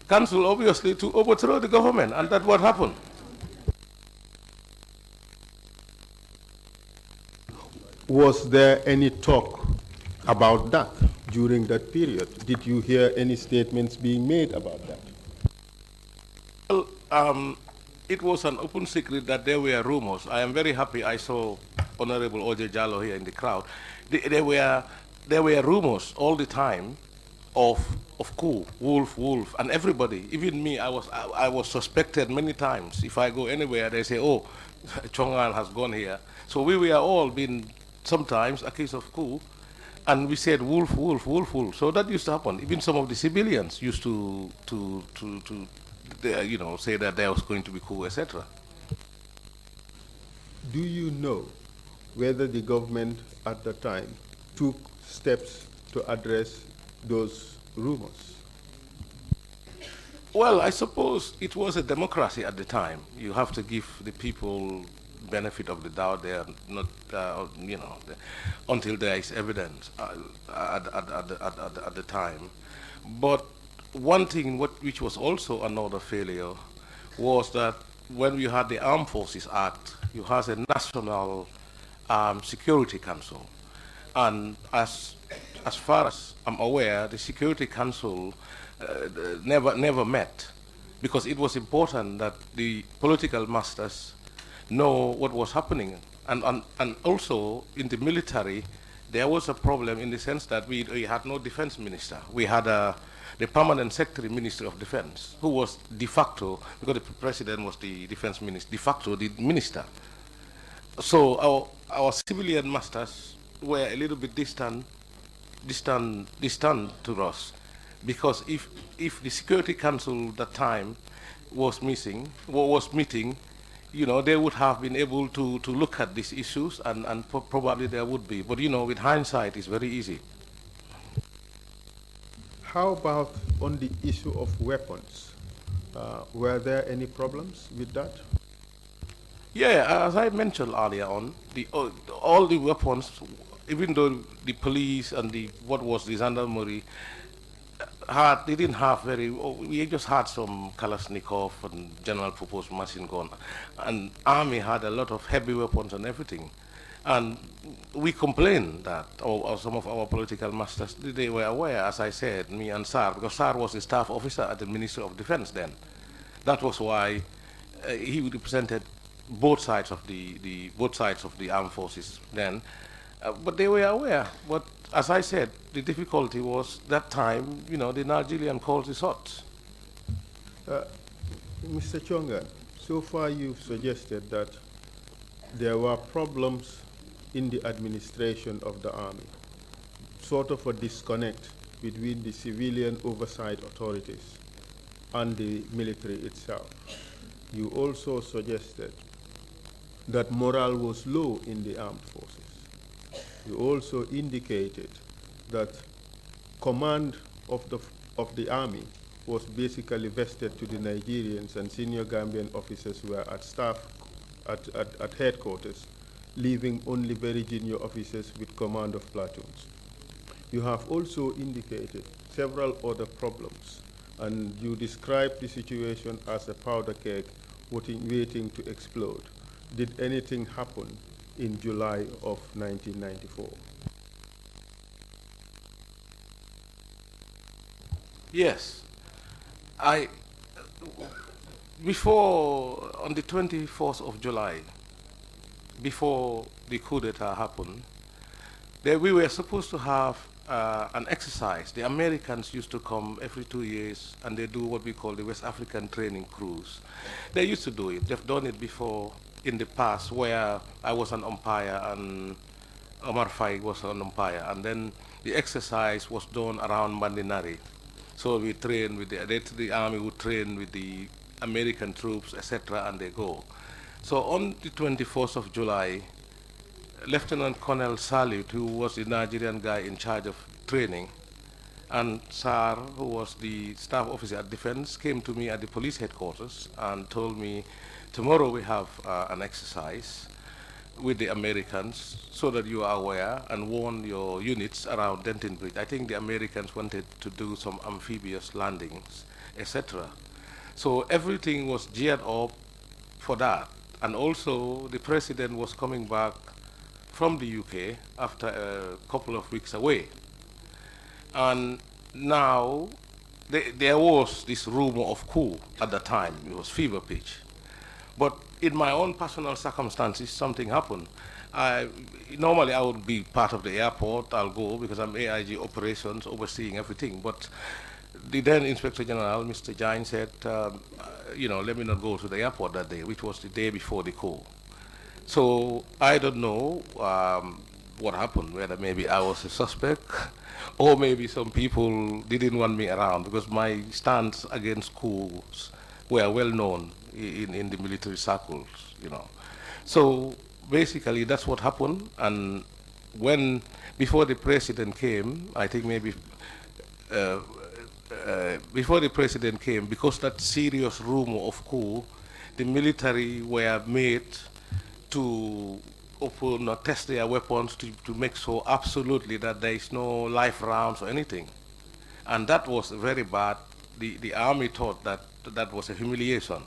Counsel, obviously, to overthrow the government, and that's what happened. Was there any talk about that during that period? Did you hear any statements being made about that? Well, it was an open secret that there were rumors. I am very happy I saw Honorable Oje Jallo here in the crowd. There were rumors all the time of coup, wolf, and everybody, even me, I was suspected many times. If I go anywhere, they say, oh, Cheongha has gone here. So we were all being sometimes accused of coup, and we said wolf. So that used to happen. Even some of the civilians used to say that there was going to be coup, etc. Do you know whether the government at the time took steps to address those rumors? Well, I suppose it was a democracy at the time. You have to give the people benefit of the doubt. They are not, until there is evidence at the time. But one thing which was also another failure was that when you had the Armed Forces Act, you had a National Security Council. And as far as I'm aware, the Security Council never met, because it was important that the political masters know what was happening. And also in the military, there was a problem in the sense that we had no defense minister. We had the permanent secretary minister of defense, who was de facto, because the president was the defense minister, de facto the minister. So our civilian masters were a little bit distant to us, because if the Security Council at that time was meeting, they would have been able to look at these issues, and probably there would be. But with hindsight, it's very easy. How about on the issue of weapons? Were there any problems with that? Yeah, as I mentioned earlier on, all the weapons, even though the police and the gendarmerie they didn't have we just had some Kalashnikov and general purpose machine gun, and army had a lot of heavy weapons and everything. And we complained that, or some of our political masters, they were aware, as I said, me and Sar, because Sar was the staff officer at the Ministry of Defense then. That was why he represented both sides of the armed forces then. But they were aware. But as I said, the difficulty was that time, the Nigerian calls the shots. Mr. Cheongha, so far you've suggested that there were problems in the administration of the army, sort of a disconnect between the civilian oversight authorities and the military itself. You also suggested that morale was low in the armed forces. You also indicated that command of the army was basically vested to the Nigerians, and senior Gambian officers were at staff at headquarters, leaving only very junior officers with command of platoons. You have also indicated several other problems, and you described the situation as a powder keg waiting to explode. Did anything happen in July of 1994? Yes. Before, on the 24th of July, before the coup d'etat happened, we were supposed to have an exercise. The Americans used to come every 2 years, and they do what we call the West African Training Cruise. They used to do it. They've done it before in the past, where I was an umpire and Omar Faye was an umpire, and then the exercise was done around Mandinari. So we train with the army would train with the American troops, etc., and they go. So on the 24th of July, Lieutenant Colonel Salute, who was the Nigerian guy in charge of training, and Sar, who was the staff officer at Defense, came to me at the police headquarters and told me, tomorrow we have an exercise with the Americans, so that you are aware, and warn your units around Denton Bridge. I think the Americans wanted to do some amphibious landings, etc. So everything was geared up for that. And also the president was coming back from the UK after a couple of weeks away. And now there was this rumor of coup at the time. It was fever pitch. But in my own personal circumstances, something happened. Normally I would be part of the airport. I'll go because I'm AIG operations, overseeing everything. But the then Inspector General, Mr. Jain, said, let me not go to the airport that day, which was the day before the coup. So I don't know what happened, whether maybe I was a suspect or maybe some people didn't want me around, because my stance against coups were well known in the military circles, So basically that's what happened. And before the president came, I think maybe before the president came, because that serious rumor of coup, the military were made to open or test their weapons to make sure absolutely that there is no live rounds or anything. And that was very bad. The army thought that was a humiliation.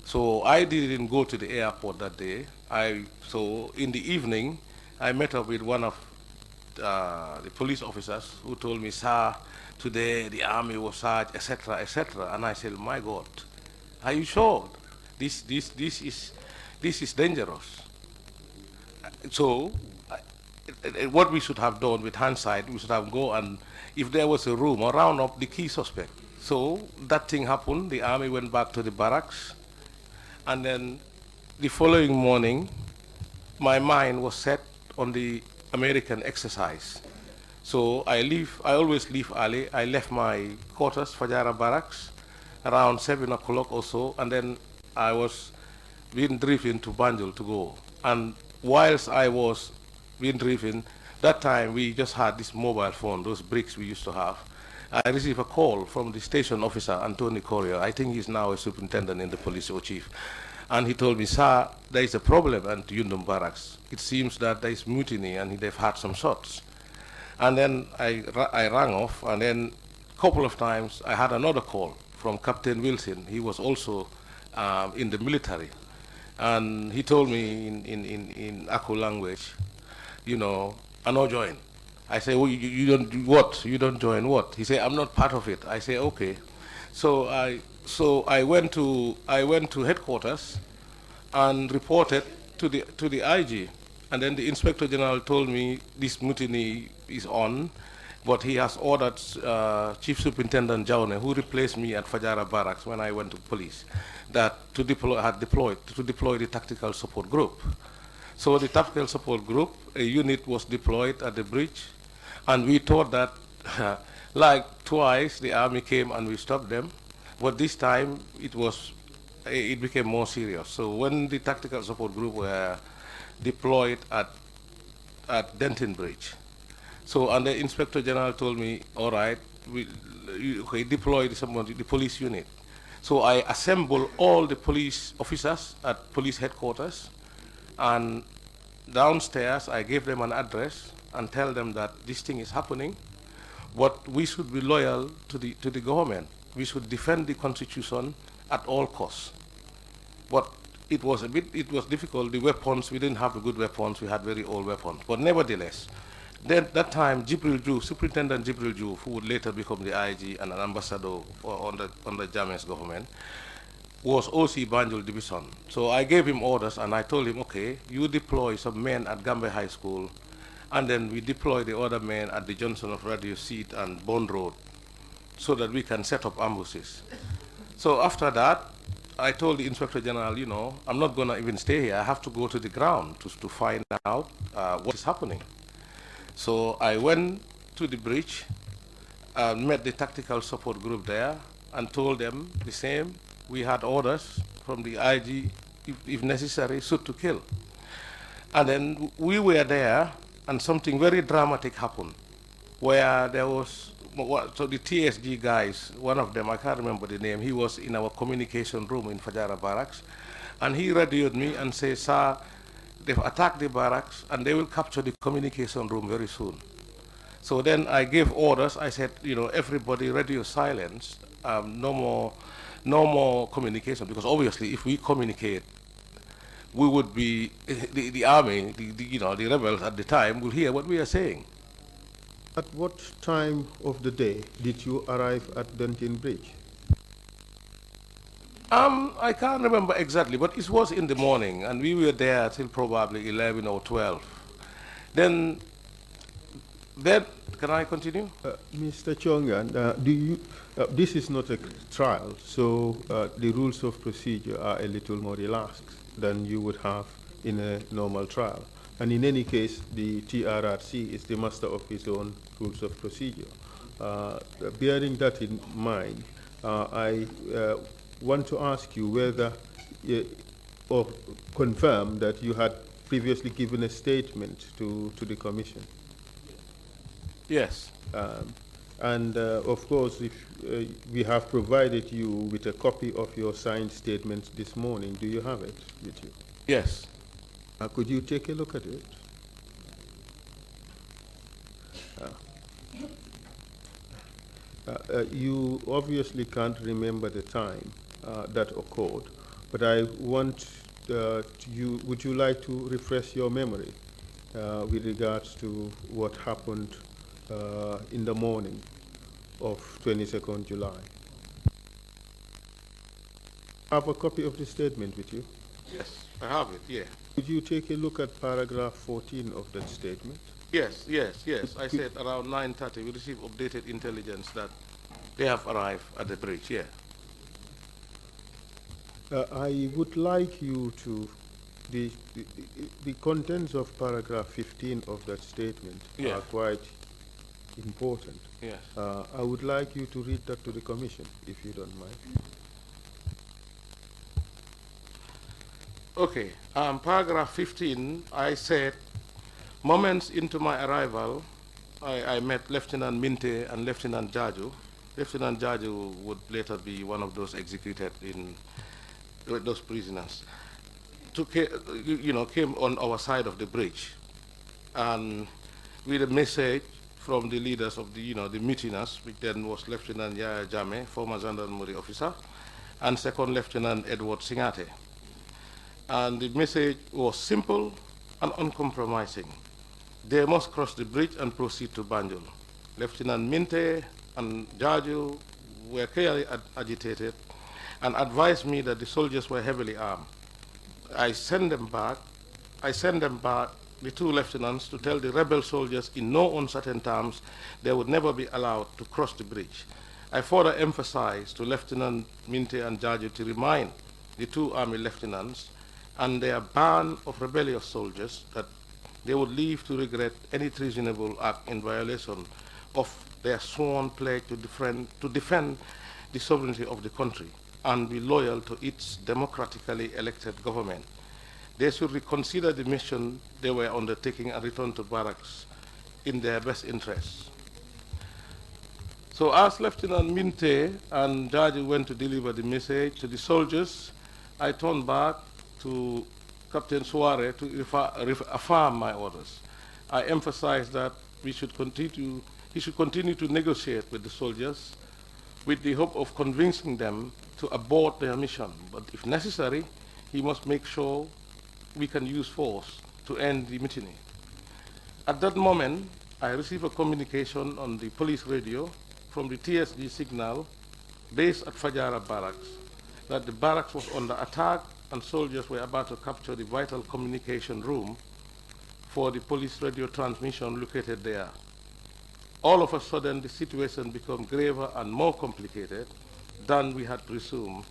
So I didn't go to the airport that day. So in the evening, I met up with one of the police officers who told me, "Sir, today the army was charged, etc., etc." And I said, "My God, are you sure? This is dangerous." So what we should have done with hindsight, we should have gone and, if there was a rumor, round up the key suspect. So that thing happened. The army went back to the barracks. And then the following morning, my mind was set on the American exercise. So I always leave early. I left my quarters, Fajara Barracks, around 7 o'clock or so, and then I was being driven to Banjul to go. And whilst I was being driven, that time we just had this mobile phone, those bricks we used to have. I received a call from the station officer, Anthony Correa. I think he's now a superintendent in the police or chief. And he told me, "Sir, there is a problem at Yundum Barracks. It seems that there is mutiny and they've had some shots." And then I rang off, and then a couple of times I had another call from Captain Wilson. He was also in the military. And he told me in Aku language, I no join. I say, well, you don't do what? You don't join what? He said, I'm not part of it. I say, okay. So I went to headquarters and reported to the IG, and then the Inspector General told me this mutiny is on, but he has ordered Chief Superintendent Jaune, who replaced me at Fajara Barracks when I went to police, that to deploy the tactical support group. So the tactical support group, a unit was deployed at the bridge, and we thought that like twice the army came and we stopped them, but this time it became more serious. So when the tactical support group were deployed at Denton Bridge, and the Inspector General told me, all right, we deploy the police unit. So I assembled all the police officers at police headquarters, and downstairs I gave them an address and tell them that this thing is happening, but we should be loyal to the government. We should defend the Constitution at all costs. But it was difficult. The weapons, we didn't have good weapons. We had very old weapons. But nevertheless, then that time, Superintendent Jibril Ju, who would later become the IG and an ambassador under Jammeh's government, was OC Banjul Division. So I gave him orders and I told him, okay, you deploy some men at Gambia High School, and then we deploy the other men at the Johnson of Radio Seat and Bond Road, so that we can set up ambushes. So after that, I told the Inspector General, I'm not going to even stay here. I have to go to the ground to find out what is happening. So I went to the bridge, met the tactical support group there, and told them the same. We had orders from the IG, if necessary, shoot to kill. And then we were there, and something very dramatic happened, where there was, so the TSG guys, one of them, I can't remember the name, he was in our communication room in Fajara Barracks, and he radioed me and said, sir, they've attacked the barracks and they will capture the communication room very soon. So then I gave orders. I said, everybody radio silence, no more communication, because obviously if we communicate, we would be, the army, the rebels at the time will hear what we are saying. At what time of the day did you arrive at Denton Bridge? I can't remember exactly, but it was in the morning, and we were there till probably 11 or 12. Then, can I continue? Mr. Cheongha, this is not a trial, so the rules of procedure are a little more relaxed than you would have in a normal trial. And in any case, the TRRC is the master of his own rules of procedure. Bearing that in mind, I want to ask you whether, or confirm that you had previously given a statement to the Commission. Yes. And of course, if we have provided you with a copy of your signed statement this morning, do you have it with you? Yes. Could you take a look at it? You obviously can't remember the time that occurred, but I want would you like to refresh your memory with regards to what happened in the morning of 22nd July? Have a copy of the statement with you? Yes, I have it, yeah. Could you take a look at paragraph 14 of that statement? Yes. I said around 9:30 we received updated intelligence that they have arrived at the bridge, yeah. I would like you to, the contents of paragraph 15 of that statement are quite important. Yes. I would like you to read that to the Commission, if you don't mind. Okay, paragraph 15, I said, moments into my arrival, I met Lieutenant Minte and Lieutenant Jaju. Lieutenant Jaju would later be one of those executed in those prisoners. Came on our side of the bridge, and with a message from the leaders of the mutineers, which then was Lieutenant Yaya Jame, former gendarmerie officer, and Second Lieutenant Edward Singate. And the message was simple and uncompromising. They must cross the bridge and proceed to Banjul. Lieutenant Minte and Jaju were clearly agitated and advised me that the soldiers were heavily armed. I sent them back, the two lieutenants, to tell the rebel soldiers in no uncertain terms they would never be allowed to cross the bridge. I further emphasized to Lieutenant Minte and Jaju to remind the two army lieutenants and their band of rebellious soldiers that they would live to regret any treasonable act in violation of their sworn pledge to defend the sovereignty of the country and be loyal to its democratically elected government. They should reconsider the mission they were undertaking and return to barracks in their best interests. So as Lieutenant Minte and Jaju went to deliver the message to the soldiers, I turned back to Captain Suare to affirm my orders. I emphasized that he should continue to negotiate with the soldiers with the hope of convincing them to abort their mission. But if necessary, he must make sure we can use force to end the mutiny. At that moment, I received a communication on the police radio from the TSG signal based at Fajara Barracks that the barracks was under attack and soldiers were about to capture the vital communication room for the police radio transmission located there. All of a sudden, the situation became graver and more complicated than we had presumed.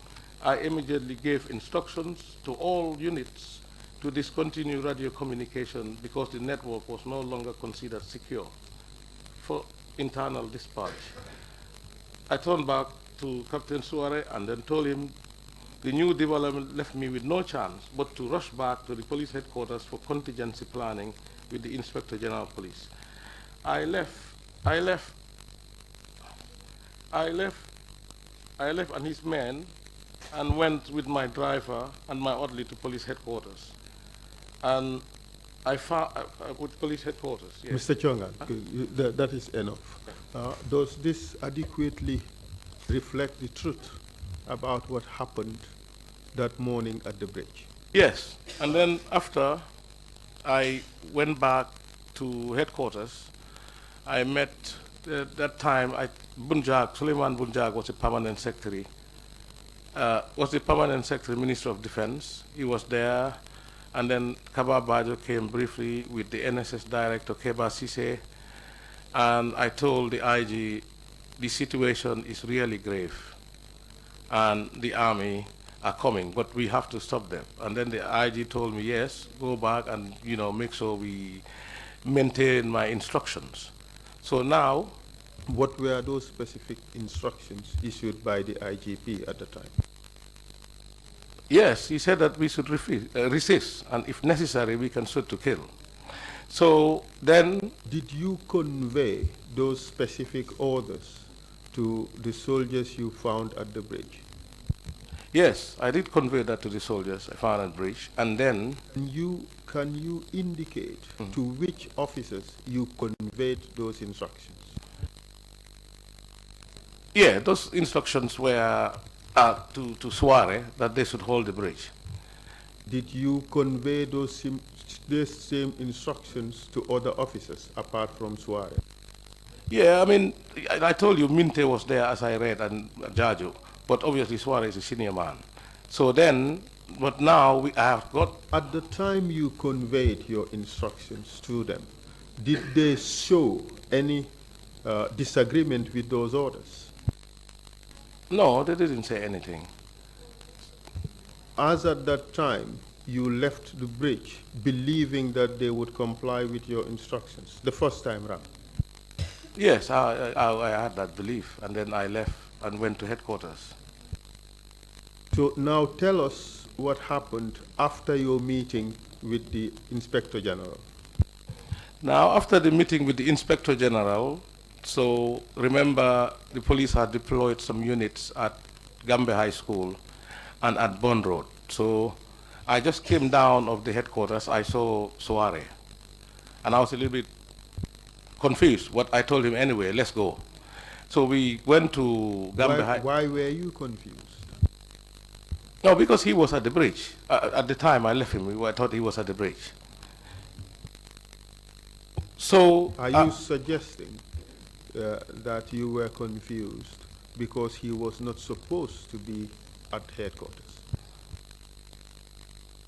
I immediately gave instructions to all units to discontinue radio communication because the network was no longer considered secure for internal dispatch. I turned back to Captain Suare and then told him the new development left me with no chance but to rush back to the police headquarters for contingency planning with the Inspector General of Police. I left and his men and went with my driver and my orderly to police headquarters. And I found with police headquarters. Yes. Mr. Cheongha, that is enough. Does this adequately reflect the truth about what happened that morning at the bridge? Yes, and then after I went back to headquarters, I met, that time, Suleiman Bunjag was a permanent secretary, Minister of Defense. He was there, and then Kaba Bajo came briefly with the NSS Director, Keba Sise, and I told the IG, the situation is really grave, and the army are coming, but we have to stop them. And then the IG told me, yes, go back and make sure we maintain my instructions. So now, what were those specific instructions issued by the IGP at the time? Yes, he said that we should resist, and if necessary, we can shoot to kill. So then... Did you convey those specific orders to the soldiers you found at the bridge? Yes, I did convey that to the soldiers I found at the bridge, and then... Can you indicate to which officers you conveyed those instructions? Yeah, those instructions were to Suare that they should hold the bridge. Did you convey those same instructions to other officers apart from Suare? Yeah, I mean, I told you Minte was there as I read and Jaju, but obviously Suare is a senior man. So then, but now I have got... At the time you conveyed your instructions to them, did they show any disagreement with those orders? No, they didn't say anything. As at that time, you left the bridge believing that they would comply with your instructions, the first time round? Yes, I had that belief, and then I left and went to headquarters. So now tell us what happened after your meeting with the Inspector General. Now, after the meeting with the Inspector General, so remember the police had deployed some units at Gambia High School and at Bond Road. So I just came down of the headquarters, I saw Suare, and I was a little bit confused, but I told him anyway, let's go. So we went to Gambia High. Why were you confused? No, because he was at the bridge. At the time I left him, I thought he was at the bridge. So... Are you suggesting that you were confused because he was not supposed to be at headquarters?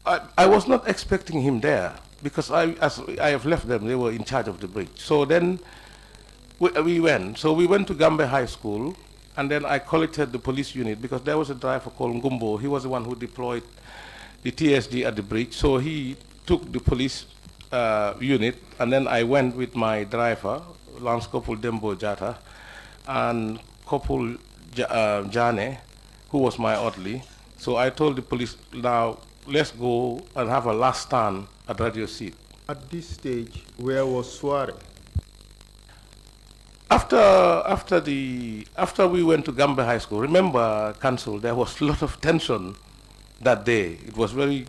I was not expecting him there because as I have left them, they were in charge of the bridge. So then we went. So we went to Gambia High School, and then I collected the police unit because there was a driver called Ngumbo. He was the one who deployed the TSD at the bridge. So he took the police unit, and then I went with my driver, Lance Corporal Dembo Jata, and Corporal Jane, who was my orderly. So I told the police, now let's go and have a last stand at Radio Seat. At this stage, where was Soare? After we went to Gambia High School, remember, Counsel, there was a lot of tension that day. It was very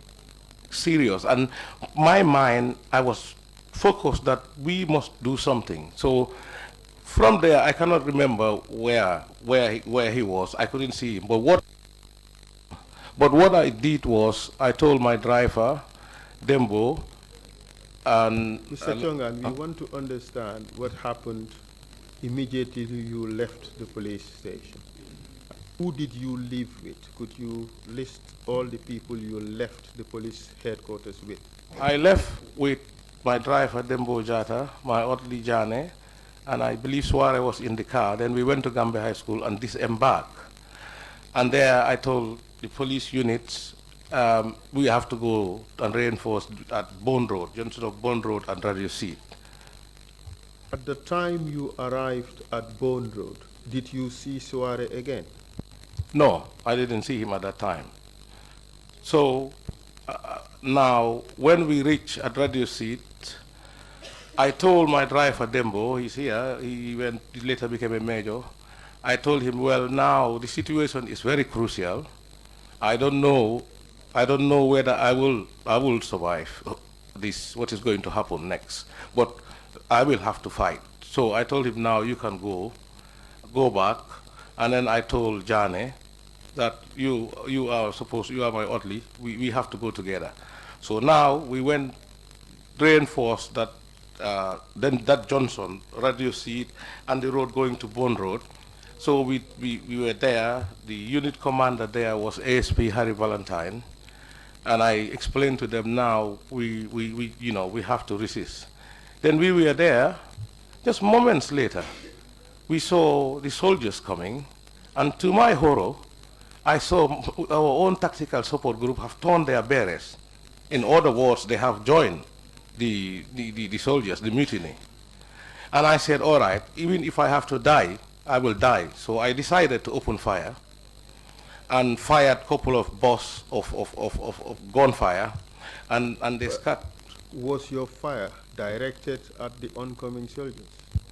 serious, and my mind, I was focused that we must do something. So from there, I cannot remember where he was. I couldn't see him. But what I did was, I told my driver, Dembo, and... Mr. Cheongha, we want to understand what happened immediately you left the police station. Who did you live with? Could you list all the people you left the police headquarters with? I left with my driver, Dembo Jata, my orderly Jane, and I believe Soare was in the car. Then we went to Gambia High School and disembarked. And there I told the police units, we have to go and reinforce at Bone Road, Johnson of Bone Road and Radio Seat. At the time you arrived at Bone Road, did you see Soare again? No, I didn't see him at that time. So now, when we reached at Radio Seat, I told my driver, Dembo, he's here, he later became a major. I told him, well, now the situation is very crucial. I don't know whether I will survive this, what is going to happen next, but I will have to fight. So I told him, now you can go back, and then I told Jane that you are my orderly, we have to go together. So now we went, reinforced that, then that Johnson, Radio Seat, and the road going to Bone Road. So we were there. The unit commander there was ASP Harry Valentine, and I explained to them, now we have to resist. Then we were there. Just moments later, we saw the soldiers coming, and to my horror, I saw our own tactical support group have torn their berets. In other words, they have joined the soldiers, the mutiny. And I said, all right, even if I have to die, I will die. So I decided to open fire and fired a couple of bursts of gunfire, and they scattered. Was your fire directed at the oncoming soldiers?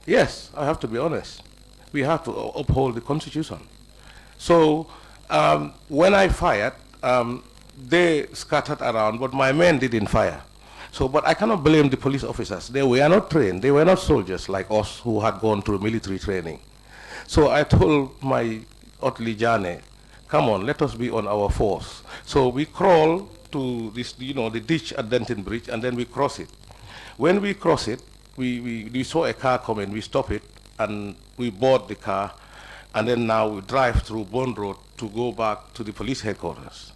Yes, I have to be honest. We have to uphold the Constitution. So when I fired, they scattered around, but my men didn't fire. So, but I cannot blame the police officers. They were not trained. They were not soldiers like us who had gone through military training. So I told my orderly Jane, come on, let us be on our force. So we crawled to this, the ditch at Denton Bridge, and then we cross it. When we cross it, we saw a car coming, we stop it, and we board the car, and then now we drive through Bond Road to go back to the police headquarters.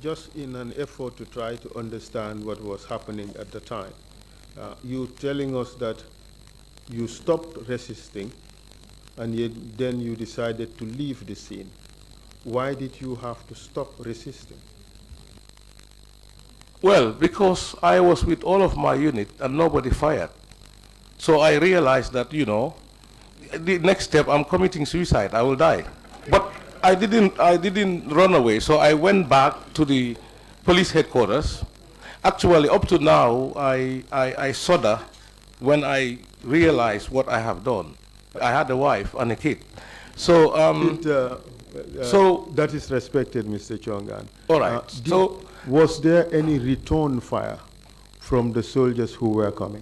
Just in an effort to try to understand what was happening at the time, you telling us that you stopped resisting, and yet then you decided to leave the scene. Why did you have to stop resisting? Well, because I was with all of my unit and nobody fired. So I realized that, the next step, I'm committing suicide, I will die. But I didn't run away, so I went back to the police headquarters. Actually, up to now, I shudder when I realize what I have done. I had a wife and a kid. So, so that is respected, Mr. Cheongha. All right. Was there any return fire from the soldiers who were coming?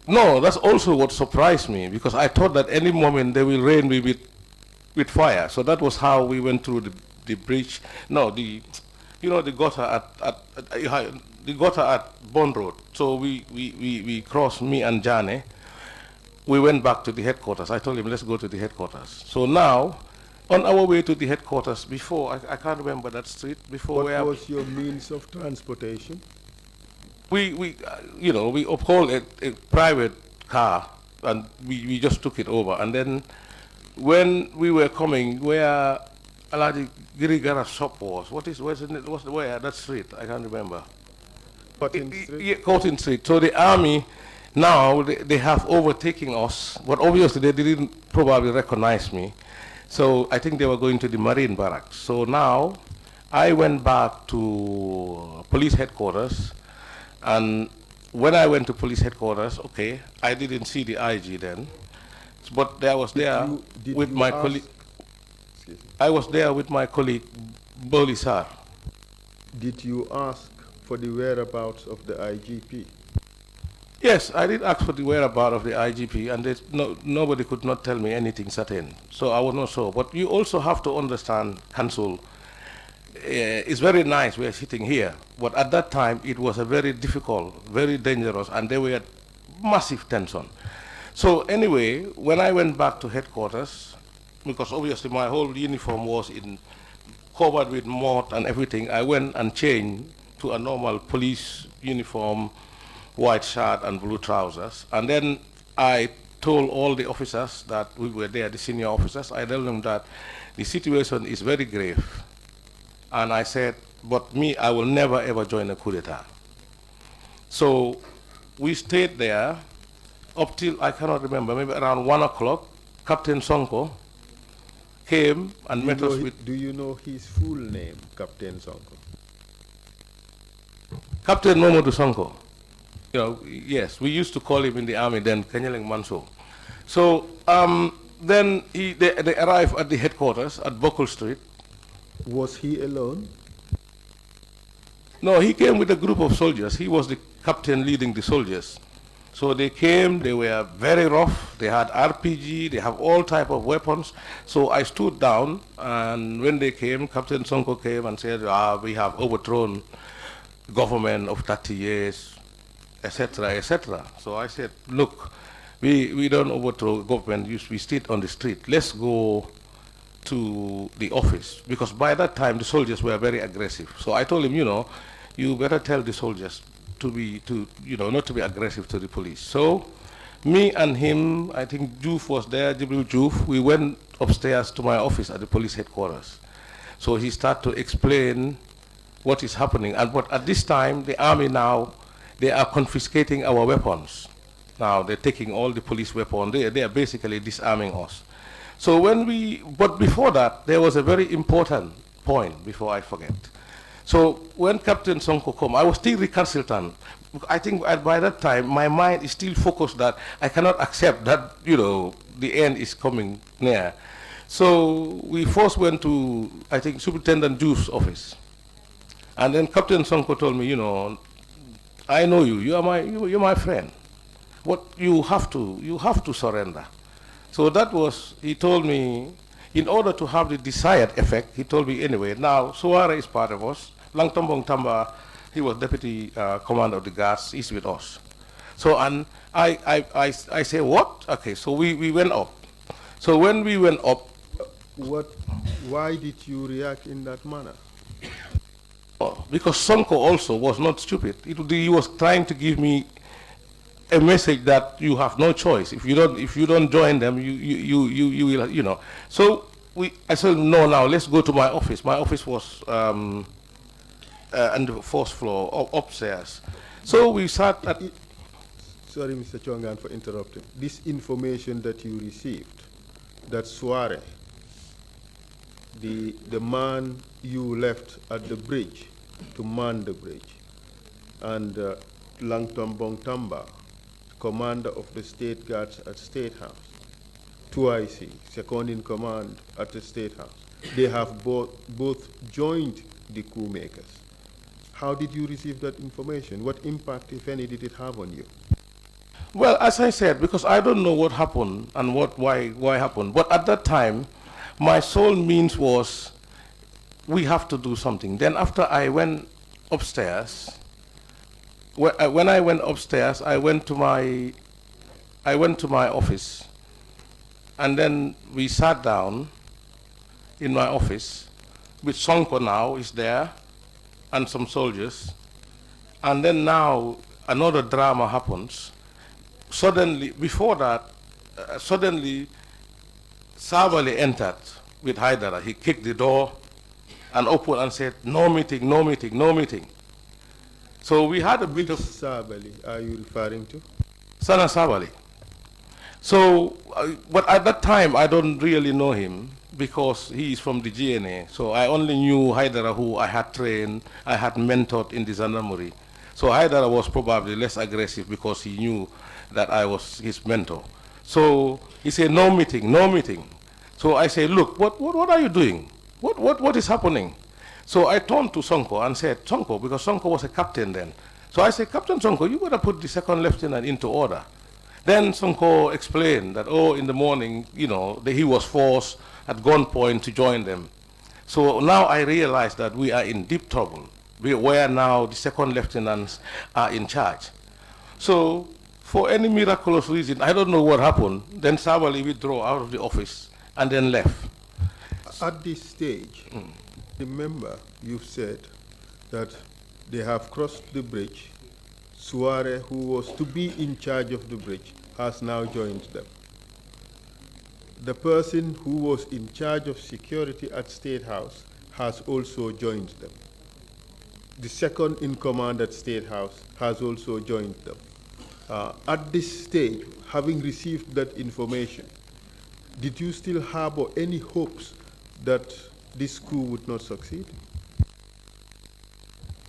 No, that's also what surprised me, because I thought that any moment they will rain me with fire. So that was how we went through the bridge, no, the gutter the gutter at Bond Road. So we crossed, me and Jane. We went back to the headquarters. I told him, let's go to the headquarters. So now, on our way to the headquarters, before, I can't remember that street, before what was your means of transportation? We uphold a private car, and we just took it over. And then when we were coming, where Aladi Girigara shop was, where that street? I can't remember. Cotton Street? Yeah, Cotton Street. So the army, now they have overtaken us, but obviously they didn't probably recognize me. So I think they were going to the Marine barracks. So now I went back to police headquarters, and when I went to police headquarters, okay, I didn't see the IG then, but I was there with my colleague. I was there with my colleague, Bolisar. Did you ask for the whereabouts of the IGP? Yes, I did ask for the whereabouts of the IGP, and nobody could not tell me anything certain. So I was not sure. But you also have to understand, Counsel, it's very nice we are sitting here, but at that time it was a very difficult, very dangerous, and there were massive tension. So anyway, when I went back to headquarters, because obviously my whole uniform was covered with mud and everything, I went and changed to a normal police uniform, white shirt and blue trousers. And then I told all the officers that we were there, the senior officers, I told them that the situation is very grave. And I said, but me, I will never ever join a coup d'etat. So we stayed there up till, I cannot remember, maybe around 1 o'clock. Captain Sonko came and met us with... Do you know his full name, Captain Sonko? Captain Momodu Sonko. Yes, we used to call him in the army then, Kenyeleng Manso. So then they arrived at the headquarters at Buckle Street. Was he alone? No, he came with a group of soldiers. He was the captain leading the soldiers. So they came, they were very rough, they had RPG, they have all type of weapons. So I stood down, and when they came, Captain Sonko came and said, we have overthrown government of 30 years, etc., etc. So I said, look, we don't overthrow government, we sit on the street. Let's go to the office, because by that time the soldiers were very aggressive. So I told him, you better tell the soldiers not to be aggressive to the police. So me and him, I think Juf was there, Jibril Juf, we went upstairs to my office at the police headquarters. So he started to explain what is happening. But at this time, the army now, they are confiscating our weapons. Now they're taking all the police weapons. They are basically disarming us. So but before that, there was a very important point before I forget. So when Captain Sonko came, I was still recalcitrant. I think by that time, my mind is still focused that I cannot accept that, the end is coming near. So we first went to, I think, Superintendent Juf's office. And then Captain Sonko told me, I know you, you're my friend. But you have to surrender. So that was, he told me, in order to have the desired effect, he told me anyway, now Suara is part of us. Langtombong Tamba, he was deputy commander of the guards, he's with us. So, and I say, what? Okay, so we went up. So when we went up... Why did you react in that manner? Because Sonko also was not stupid. He was trying to give me a message that you have no choice. If you don't join them, you will, So I said, no, now let's go to my office. My office was on the fourth floor, upstairs. So we sat at... Sorry, Mr. Cheongha, for interrupting. This information that you received, that Suare, the man you left at the bridge to man the bridge, and Langtombong Tamba, commander of the state guards at State House, 2IC, second in command at the State House, they have both joined the coup makers. How did you receive that information? What impact, if any, did it have on you? Well, as I said, because I don't know what happened and why happened, but at that time, my sole means was we have to do something. Then after I went upstairs, when I went upstairs, I went to my office, and then we sat down in my office with Sonko now is there, and some soldiers, and then now another drama happens. Suddenly, before that, suddenly Sabali entered with Haidara. He kicked the door and opened and said, "No meeting, no meeting, no meeting." So we had a bit of... Sabali are you referring to? Sana Sabali. So, but at that time, I don't really know him because he is from the GNA. So I only knew Haidara, who I had trained, I had mentored in the Zandarmuri. So Haidara was probably less aggressive because he knew that I was his mentor. So he said, "No meeting, no meeting." So I said, "Look, what are you doing? What is happening?" So I turned to Sonko and said, "Sonko," because Sonko was a captain then. So I said, "Captain Sonko, you better put the second lieutenant into order." Then Sonko explained that, oh, in the morning, you know, that he was forced at gunpoint to join them. So now I realize that we are in deep trouble, where now the second lieutenants are in charge. So for any miraculous reason, I don't know what happened, then Sabali withdrew out of the office and then left. At this stage, remember you've said that they have crossed the bridge. Suare, who was to be in charge of the bridge, has now joined them. The person who was in charge of security at State House has also joined them. The second in command at State House has also joined them. At this stage, having received that information, did you still harbor any hopes that this coup would not succeed?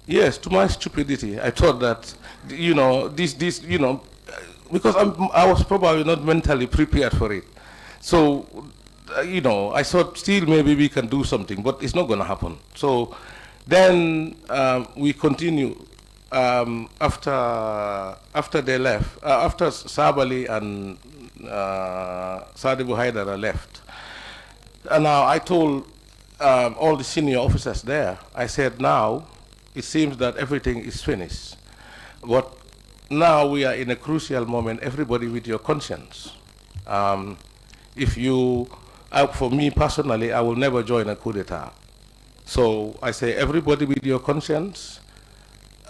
Yes, to my stupidity, I thought that, you know, because I was probably not mentally prepared for it. So, you know, I thought still maybe we can do something, but it's not going to happen. So then we continue after they left, after Sabali and Sadibu Haidara left. And now I told all the senior officers there, I said, now it seems that everything is finished. But now we are in a crucial moment, everybody with your conscience. If you, for me personally, I will never join a coup d'etat. So I say, everybody with your conscience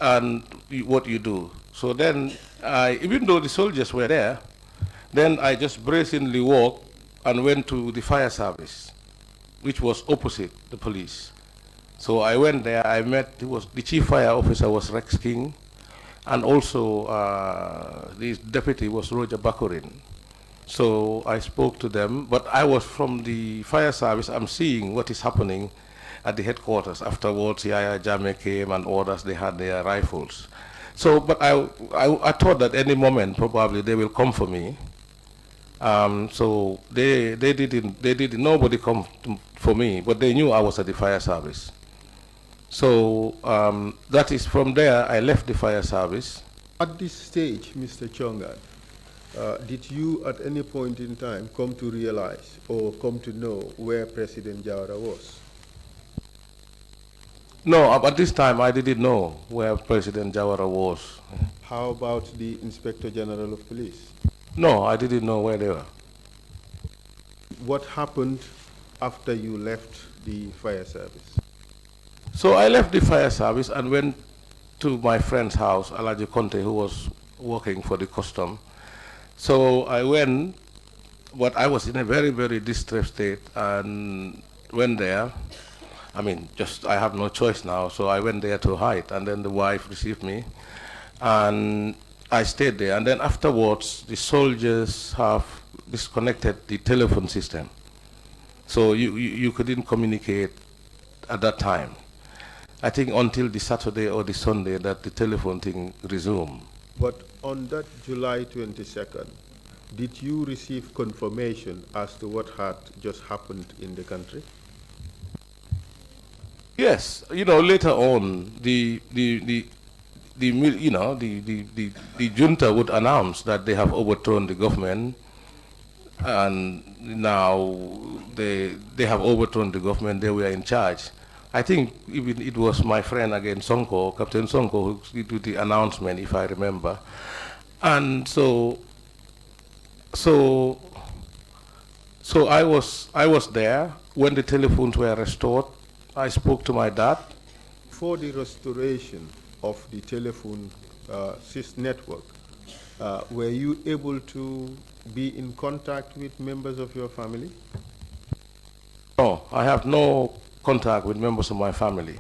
and what you do. So then, even though the soldiers were there, then I just brazenly walked and went to the fire service, which was opposite the police. So I went there, I met, the chief fire officer was Rex King, and also the deputy was Roger Bakurin. So I spoke to them, but I was from the fire service, I'm seeing what is happening at the headquarters. Afterwards, Yaya Jame came and others, they had their rifles. So, but I thought that any moment probably they will come for me. So they didn't, nobody come for me, but they knew I was at the fire service. So that is from there, I left the fire service. At this stage, Mr. Cheongha, did you at any point in time come to realize or come to know where President Jawara was? No, at this time I didn't know where President Jawara was. How about the Inspector General of Police? No, I didn't know where they were. What happened after you left the fire service? So I left the fire service and went to my friend's house, Alaji Conte, who was working for the custom. So I went, but I was in a very, very distressed state and went there. I mean, just I have no choice now, so I went there to hide, and then the wife received me, and I stayed there. And then afterwards, the soldiers have disconnected the telephone system, so you couldn't communicate at that time. I think until the Saturday or the Sunday that the telephone thing resumed. But on that July 22nd, did you receive confirmation as to what had just happened in the country? Yes, you know, later on, the junta would announce that they have overthrown the government, and now they have overthrown the government. They were in charge. I think even it was my friend again, Sonko, Captain Sonko, who did the announcement, if I remember. And so I was there when the telephones were restored. I spoke to my dad. For the restoration of the telephone network, were you able to be in contact with members of your family? No, I have no contact with members of my family.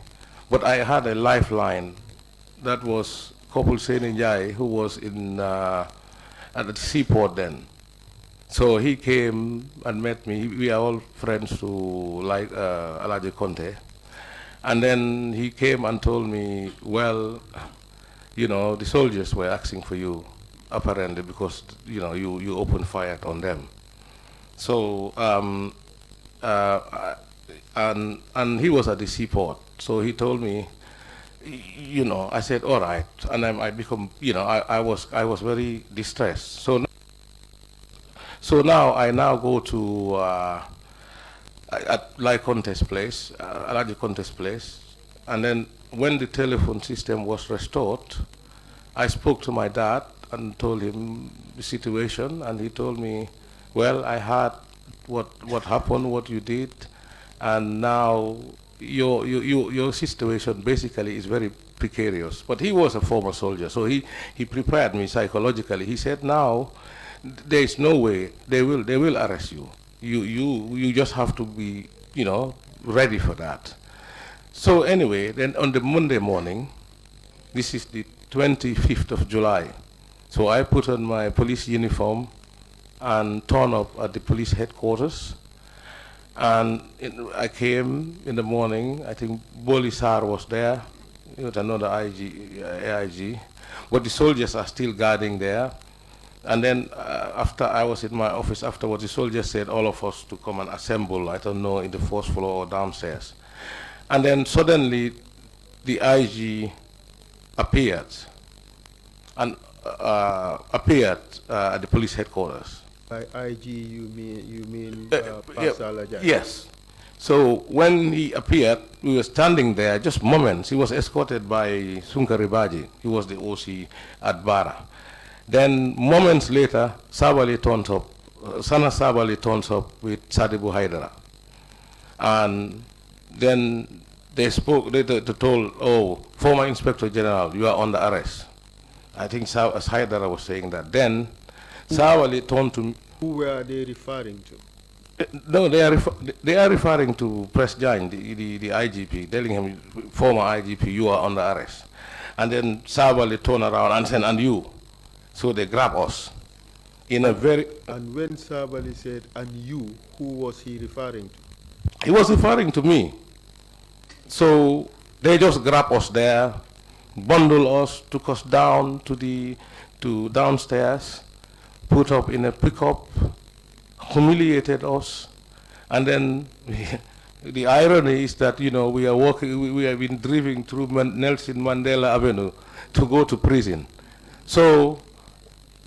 But I had a lifeline that was Kopul Seninjai, who was in at the seaport then. So he came and met me. We are all friends to like Alaji Conte. And then he came and told me, well, you know, the soldiers were asking for you, apparently, because, you know, you opened fire on them. So, and he was at the seaport. So he told me, you know, I said, all right. And I become, you know, I was very distressed. So now I go to at Lai Conte's place, Alaji Conte's place, and then when the telephone system was restored, I spoke to my dad and told him the situation, and he told me, well, I heard what happened, what you did, and now your situation basically is very precarious. But he was a former soldier, so he prepared me psychologically. He said, now there is no way they will arrest you. You just have to be, you know, ready for that. So anyway, then on the Monday morning, this is the 25th of July. So I put on my police uniform and turned up at the police headquarters. And I came in the morning. I think Boli Sar was there with another AIG. But the soldiers are still guarding there. And then after I was in my office afterwards, the soldiers said all of us to come and assemble, I don't know, in the fourth floor or downstairs. And then suddenly the IG appeared and appeared at the police headquarters. By IG, you mean yeah, yes. So when he appeared, we were standing there just moments. He was escorted by Sunkari Baji. He was the OC at Bara. Then moments later, Sabali turns up, Sana Sabali turns up with Sadibu Haidara. And then they spoke, they told, oh, former Inspector General, you are under arrest. I think as Haidara was saying that. Then Sabali turned to me. Who were they referring to? No, they are referring to Press Jain, the IGP, telling him, former IGP, you are under arrest. And then Sabali turned around and said, and you. So they grab us in a very... And when Sabali said, and you, who was he referring to? He was referring to me. So they just grab us there, bundle us, took us down to downstairs, put up in a pickup, humiliated us, and then the irony is that, you know, we are walking, we have been driving through Nelson Mandela Avenue to go to prison. So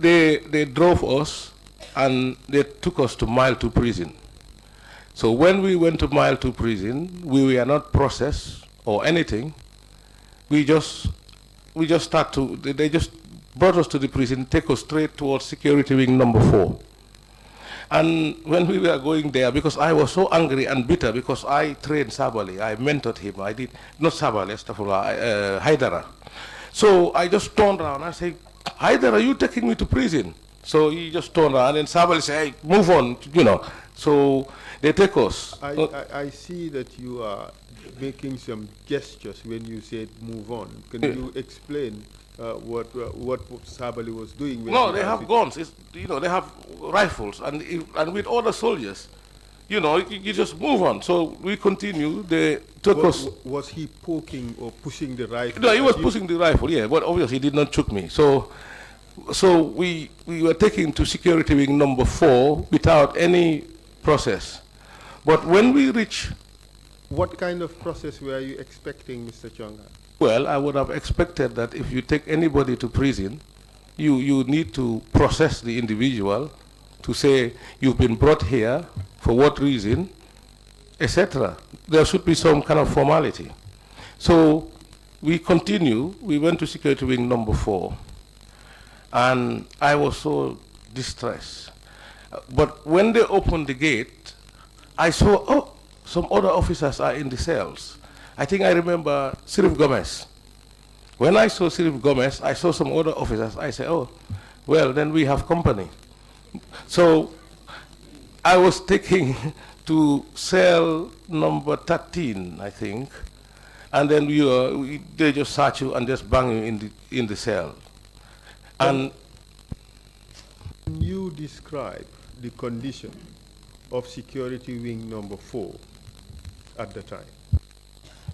they drove us and they took us to Mile 2 prison. So when we went to Mile 2 prison, we were not processed or anything. We just start to, they just brought us to the prison, take us straight towards security wing number 4. And when we were going there, because I was so angry and bitter, because I trained Sabali, I mentored him, I did, not Sabali, Haidara. So I just turned around and said, Haidara, are you taking me to prison? So he just turned around and Sabali said, hey, move on, you know. So they take us. I see that you are making some gestures when you said move on. Can you explain what Sabali was doing? When no, they have guns. It's, you know, they have rifles, and with other soldiers, you know, you just move on. So we continue. They took us. Was he poking or pushing the rifle? No, he was pushing the rifle. Yeah, but obviously he did not shoot me. So we were taken to security wing number 4 without any process. But when we reach, what kind of process were you expecting, Mr. Cheongha? Well, I would have expected that if you take anybody to prison, you need to process the individual to say you've been brought here for what reason, etc. there should be some kind of formality. So we continue. We went to security wing number 4, and I was so distressed. But when they opened the gate, I saw, oh, some other officers are in the cells. I think I remember Sirif Gomez. When I saw Sirif Gomez, I saw some other officers. I said, oh, well, then we have company. So I was taking to cell number 13, I think, and then they just search you and just bang you in the cell. And can you describe the condition of security wing number 4 at the time?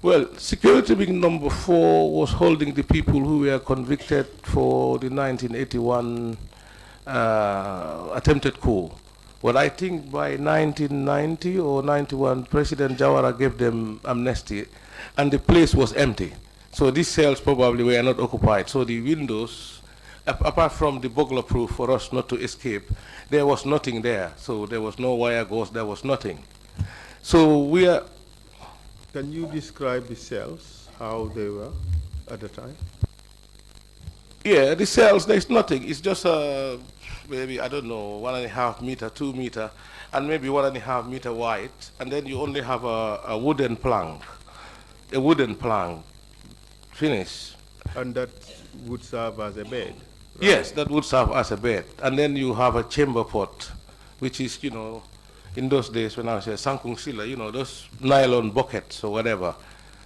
Well, security wing number 4 was holding the people who were convicted for the 1981 attempted coup. Well, I think by 1990 or 91, President Jawara gave them amnesty, and the place was empty. So these cells probably were not occupied. So the windows, apart from the burglar proof for us not to escape, there was nothing there. So there was no wire gauze, there was nothing. So we are... Can you describe the cells, how they were at the time? Yeah, the cells, there's nothing. It's just maybe, I don't know, 1.5 meter, 2 meter, and maybe 1.5 meter wide. And then you only have a wooden plank, finish. And that would serve as a bed? Right? Yes, that would serve as a bed. And then you have a chamber pot, which is, you know, in those days when I was a Sangkung Sila, you know, those nylon buckets or whatever.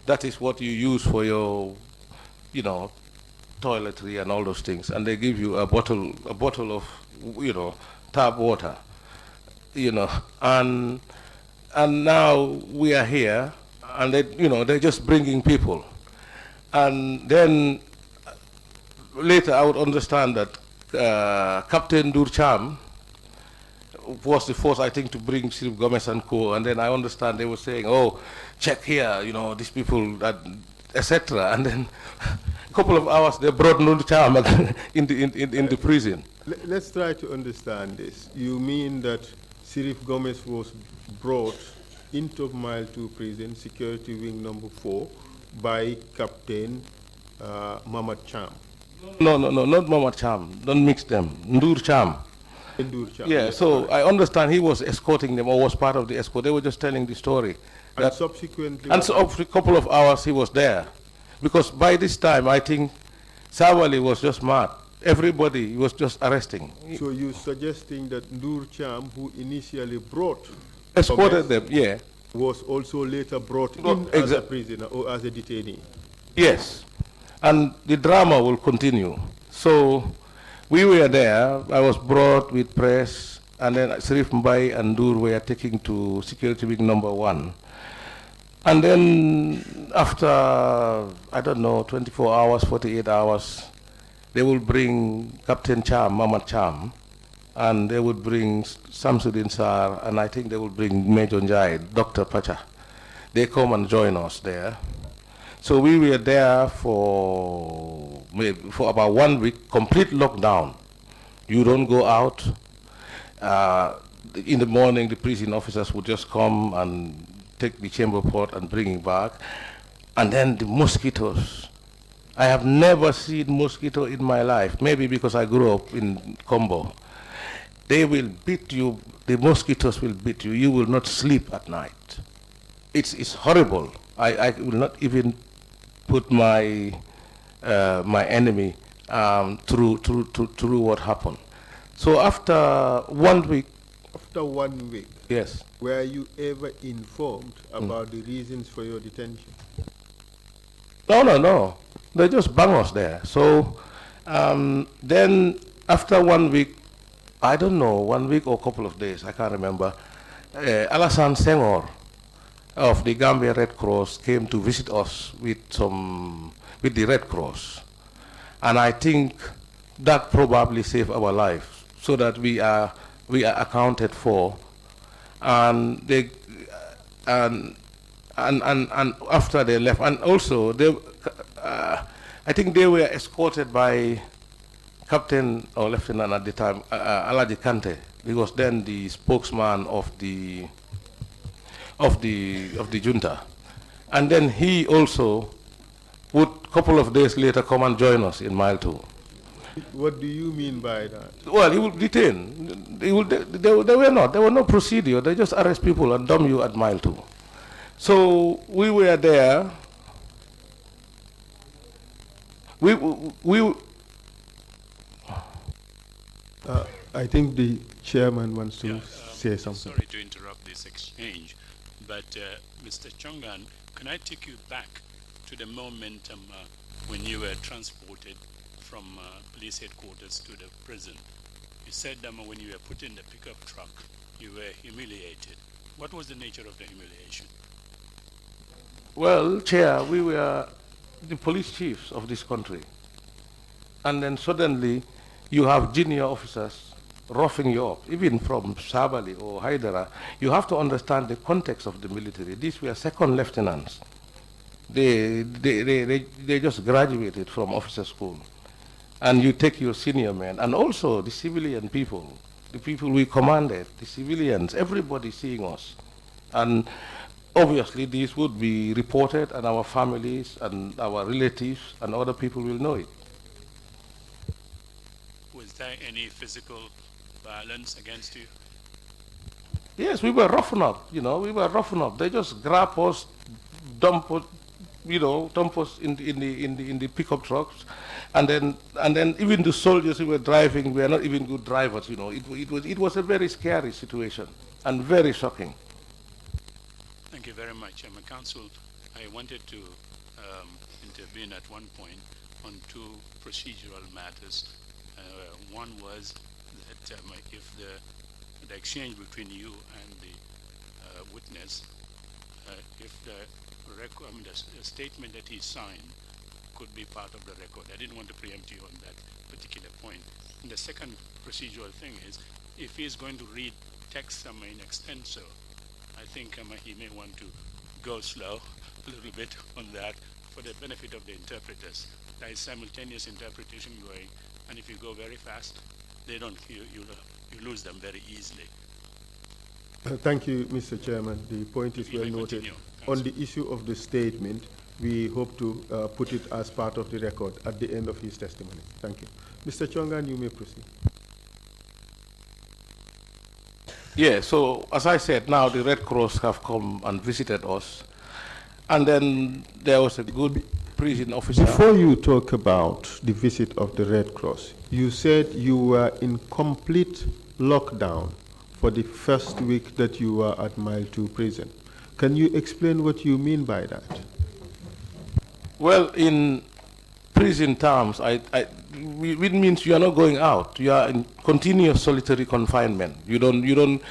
That is what you use for your, you know, toiletry and all those things. And they give you a bottle of, you know, tap water, you know. And now we are here, and they, you know, they're just bringing people. And then later I would understand that Captain Durcham was the first, I think, to bring Sirif Gomez and co. And then I understand they were saying, oh, check here, you know, these people, etc. And then a couple of hours they brought Durcham in the prison. Let's try to understand this. You mean that Sirif Gomez was brought into Mile 2 prison, security wing number 4, by Captain Mamad Cham? No, not Mamad Cham. Don't mix them. Ndur Cham. Yeah, so I understand he was escorting them or was part of the escort. They were just telling the story. And subsequently... And so after a couple of hours he was there. Because by this time I think Sawali was just mad. Everybody was just arresting. So you're suggesting that Ndur Cham, who initially escorted them, yeah, was also later brought in as a prisoner or as a detainee? Yes. And the drama will continue. So we were there. I was brought with press, and then Sirif Mbai and Dur were taken to security wing number 1. And then after, I don't know, 24 hours, 48 hours, they will bring Captain Cham, Mamad Cham, and they would bring Samsudin Sar, and I think they would bring Major Njai, Dr. Pacha. They come and join us there. So we were there for about 1 week, complete lockdown. You don't go out. In the morning, the prison officers would just come and take the chamber pot and bring it back. And then the mosquitoes. I have never seen mosquito in my life, maybe because I grew up in Combo. They will beat you, the mosquitoes will beat you. You will not sleep at night. It's horrible. I will not even put my my enemy through what happened. So after 1 week. After 1 week. Yes. Were you ever informed about the reasons for your detention? No. They just bang us there. So then after 1 week, I don't know, 1 week or a couple of days, I can't remember, Alassane Senghor of the Gambia Red Cross came to visit us with the Red Cross. And I think that probably saved our life, so that we are accounted for. And they and after they left, and also they, I think they were escorted by Captain or Lieutenant at the time, Alaji Kante, because then the spokesman of the of the junta. And then he also would, a couple of days later, come and join us in Mile 2. What do you mean by that? Well, he would detain. They were no procedure. They just arrest people and dump you at Mile 2. So we were there. I think the chairman wants to say something. Sorry to interrupt this exchange, but Mr. Cheongha, can I take you back to the moment when you were transported from police headquarters to the prison? You said that when you were put in the pickup truck, you were humiliated. What was the nature of the humiliation? Well, Chair, we were the police chiefs of this country. And then suddenly you have junior officers roughing you up, even from Sabali or Haidara. You have to understand the context of the military. These were second lieutenants. They just graduated from officer school. And you take your senior men, and also the civilian people, the people we commanded, the civilians, everybody seeing us. And obviously these would be reported, and our families and our relatives and other people will know it. Was there any physical violence against you? Yes, we were roughened up, we were roughened up. They just grab us, dump us, dump us in the pickup trucks. And then even the soldiers who were driving were not even good drivers, It was a very scary situation and very shocking. Thank you very much. Counsel, I wanted to intervene at one point on two procedural matters. One was that if the exchange between you and the witness, if the statement that he signed could be part of the record. I didn't want to preempt you on that particular point. And the second procedural thing is, if he is going to read text in extenso, I think he may want to go slow a little bit on that for the benefit of the interpreters. There is simultaneous interpretation going, and if you go very fast, they don't you lose them very easily. Thank you, Mr. Chairman. The point is well noted. Continue, on the issue of the statement, we hope to put it as part of the record at the end of his testimony. Thank you. Mr. Cheongha, you may proceed. Yeah, so as I said, now the Red Cross have come and visited us. And then there was a good prison officer. Before you talk about the visit of the Red Cross, you said you were in complete lockdown for the first week that you were at Mile 2 prison. Can you explain what you mean by that? Well, in prison terms, it means you are not going out. You are in continuous solitary confinement. You don't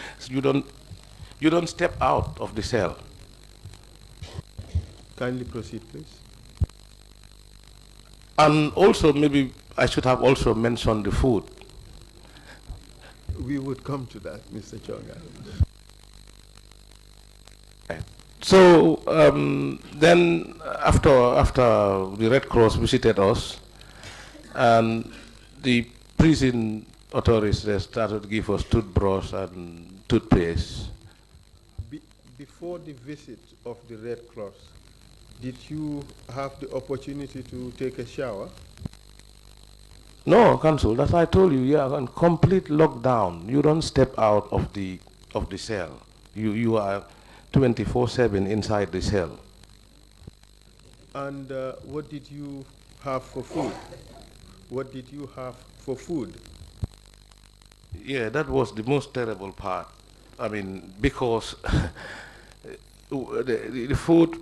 step out of the cell. Kindly proceed, please. And also, maybe I should have also mentioned the food. We would come to that, Mr. Cheongha. So then after the Red Cross visited us, and the prison authorities, they started to give us toothbrush and toothpaste. Before the visit of the Red Cross, did you have the opportunity to take a shower? No, Counsel, as I told you, you are on complete lockdown. You don't step out of the cell. You are 24/7 inside the cell. And what did you have for food? What did you have for food? Yeah, that was the most terrible part. I mean, because the food,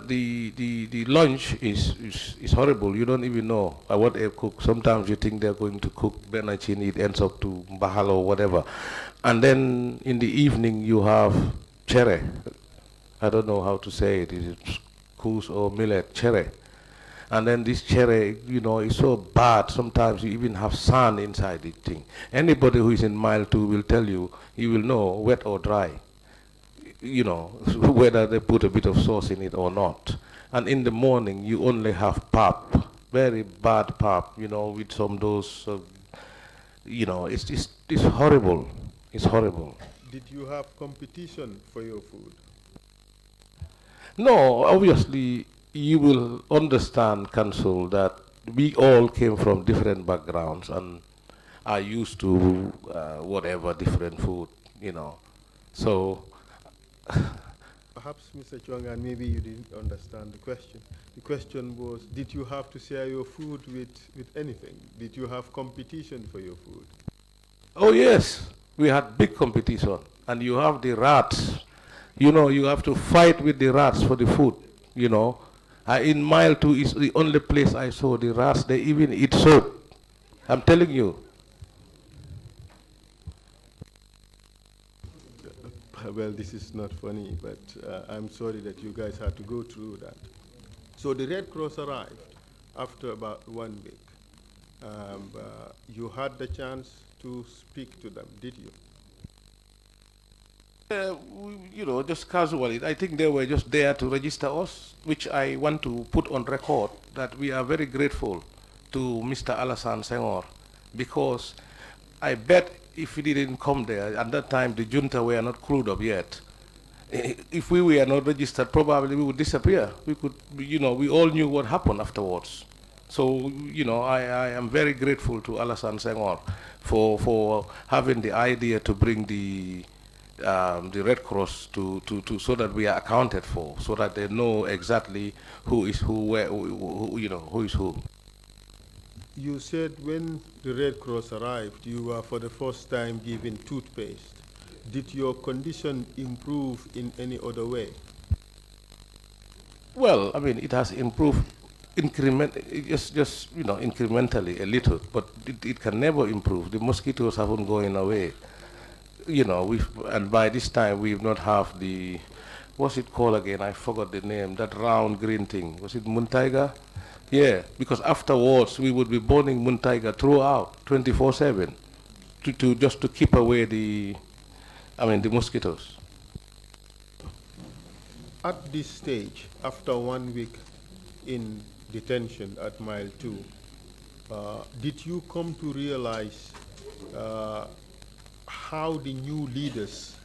the lunch is horrible. You don't even know what they cook. Sometimes you think they're going to cook benachin, it ends up to bahalo or whatever. And then in the evening you have chere. I don't know how to say it. Is it couscous or millet? Chere. And then this chere, is so bad. Sometimes you even have sand inside the thing. Anybody who is in Mile 2 will tell you, you will know wet or dry. Whether they put a bit of sauce in it or not. And in the morning, you only have pap, very bad pap, with some those, it's horrible. It's horrible. Did you have competition for your food? No, obviously, you will understand, Counsel, that we all came from different backgrounds and are used to whatever different food, you know. So, Perhaps, Mr. Cheongha, maybe you didn't understand the question. The question was, did you have to share your food with anything? Did you have competition for your food? oh yes, we had big competition, and you have the rats. You know, you have to fight with the rats for the food, you know. In Mile 2 is the only place I saw the rats, they even eat soap. I'm telling you. Well, this is not funny, but I'm sorry that you guys had to go through that. So the Red Cross arrived after about 1 week. You had the chance to speak to them, did you? You know, just casually. I think they were just there to register us, which I want to put on record that we are very grateful to Mr. Alassane Senghor, because I bet if we didn't come there, at that time the junta were not clued up yet. If we were not registered, probably we would disappear. We could, you know, we all knew what happened afterwards. So, you know, I am very grateful to Alassane Senghor for having the idea to bring the Red Cross to so that we are accounted for, so that they know exactly who is who, where, who, you know, who is who. You said when the Red Cross arrived, you were for the first time given toothpaste. Did your condition improve in any other way? Well, I mean, it has improved just you know, incrementally a little, but it can never improve. The mosquitoes haven't gone away. You know, and by this time we've not have the, what's it called again? I forgot the name. That round green thing. Was it Muntaiga? Yeah, because afterwards we would be burning Muntaiga throughout, 24/7, to just to keep away the mosquitoes. At this stage, after 1 week in detention at Mile 2, did you come to realize how the new leaders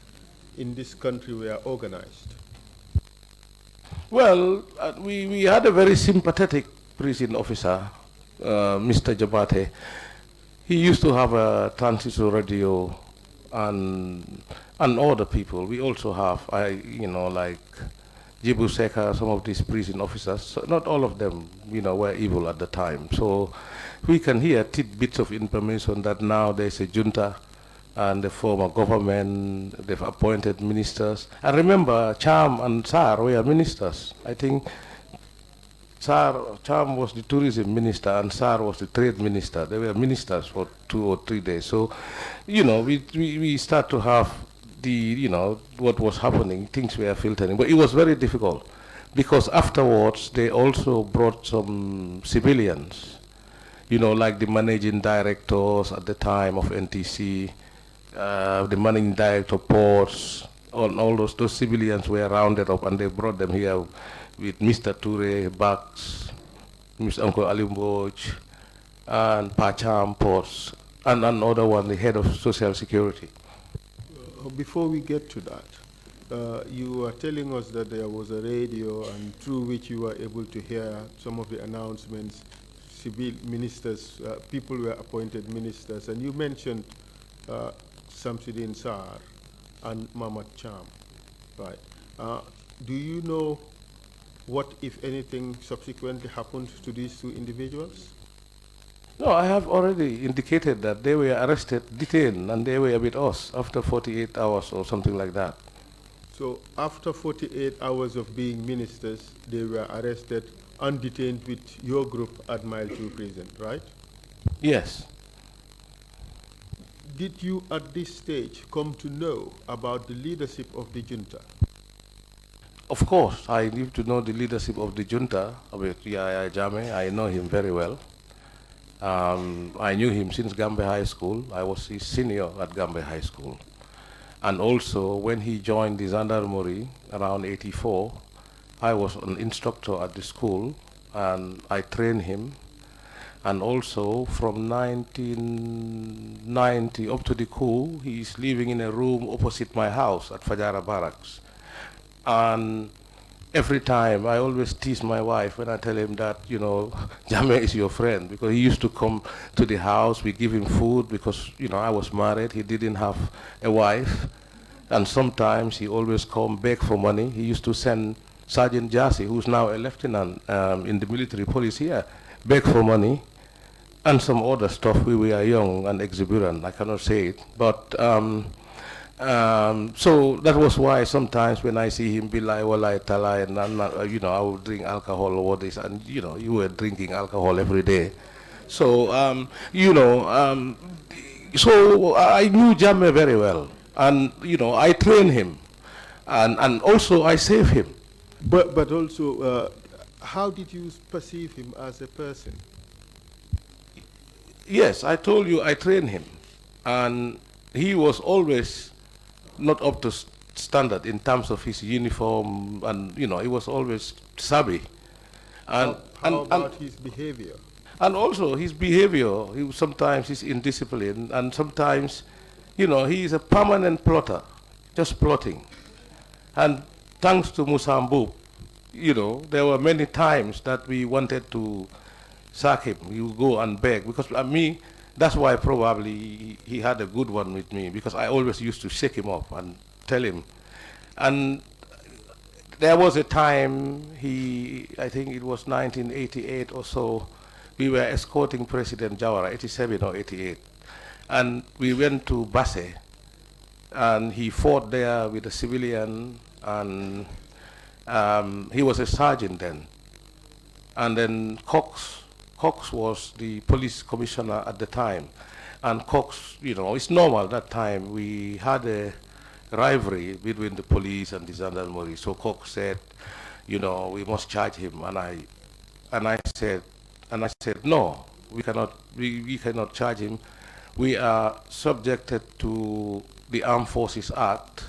in this country were organized? Well, we had a very sympathetic prison officer, Mr. Jabate. He used to have a transistor radio, and other people. We also have, you know, like Jibu Seka, some of these prison officers. So not all of them, you know, were evil at the time. So we can hear tidbits of information that now there's a junta and the former government, they've appointed ministers. And remember, Cham and Sar were ministers. I think Cham was the tourism minister and Sar was the trade minister. They were ministers for 2 or 3 days. So, you know, we start to have the, you know, what was happening, things were filtering. But it was very difficult because afterwards they also brought some civilians, you know, like the managing directors at the time of NTC, the managing director ports, all those civilians were rounded up and they brought them here with Mr. Toure, Bax, Mr. Uncle Alimboj, and Pacham ports, and another one, the head of social security. Before we get to that, you were telling us that there was a radio and through which you were able to hear some of the announcements, civil ministers, people were appointed ministers, and you mentioned Samsudin Sar and Mamad Cham, right? Do you know what, if anything, subsequently happened to these two individuals? No, I have already indicated that they were arrested, detained, and they were with us after 48 hours or something like that. So after 48 hours of being ministers, they were arrested and detained with your group at Mile 2 prison, right? Yes. Did you at this stage come to know about the leadership of the junta? Of course, I need to know the leadership of the junta, with Yaya Jame. I know him very well. I knew him since Gambia High School. I was his senior at Gambia High School. And also, when he joined the Gendarmerie around 84, I was an instructor at the school, and I trained him. And also, from 1990 up to the coup, he is living in a room opposite my house at Fajara Barracks. And every time I always tease my wife when I tell him that, you know, Jammeh is your friend, because he used to come to the house, we give him food because, you know, I was married, he didn't have a wife, and sometimes he always come beg for money. He used to send Sergeant Jassy, who's now a lieutenant in the military police here, beg for money, and some other stuff. We were young and exuberant, I cannot say it, but so that was why sometimes when I see him be like, "Walai talai," and you know, I would drink alcohol or this, and you know, you were drinking alcohol every day. So you know, so I knew Jammeh very well, and you know, I trained him, and also I saved him. But also, how did you perceive him as a person? Yes, I told you I trained him, and he was always not up to standard in terms of his uniform, and you know, he was always savvy. And how about his behavior? And also his behavior, sometimes he's indisciplined, and sometimes, you know, he is a permanent plotter, just plotting. And thanks to Musambub, you know, there were many times that we wanted to sack him. You go and beg, because me, that's why probably he had a good one with me, because I always used to shake him up and tell him. And there was a time, I think it was 1988 or so, we were escorting President Jawara, 87 or 88. And we went to Basse, and he fought there with a civilian, and he was a sergeant then. And then Cox was the police commissioner at the time. And Cox, you know, it's normal that time, we had a rivalry between the police and the gendarmerie. So Cox said, you know, we must charge him. And I said, no, we cannot charge him. We are subjected to the Armed Forces Act,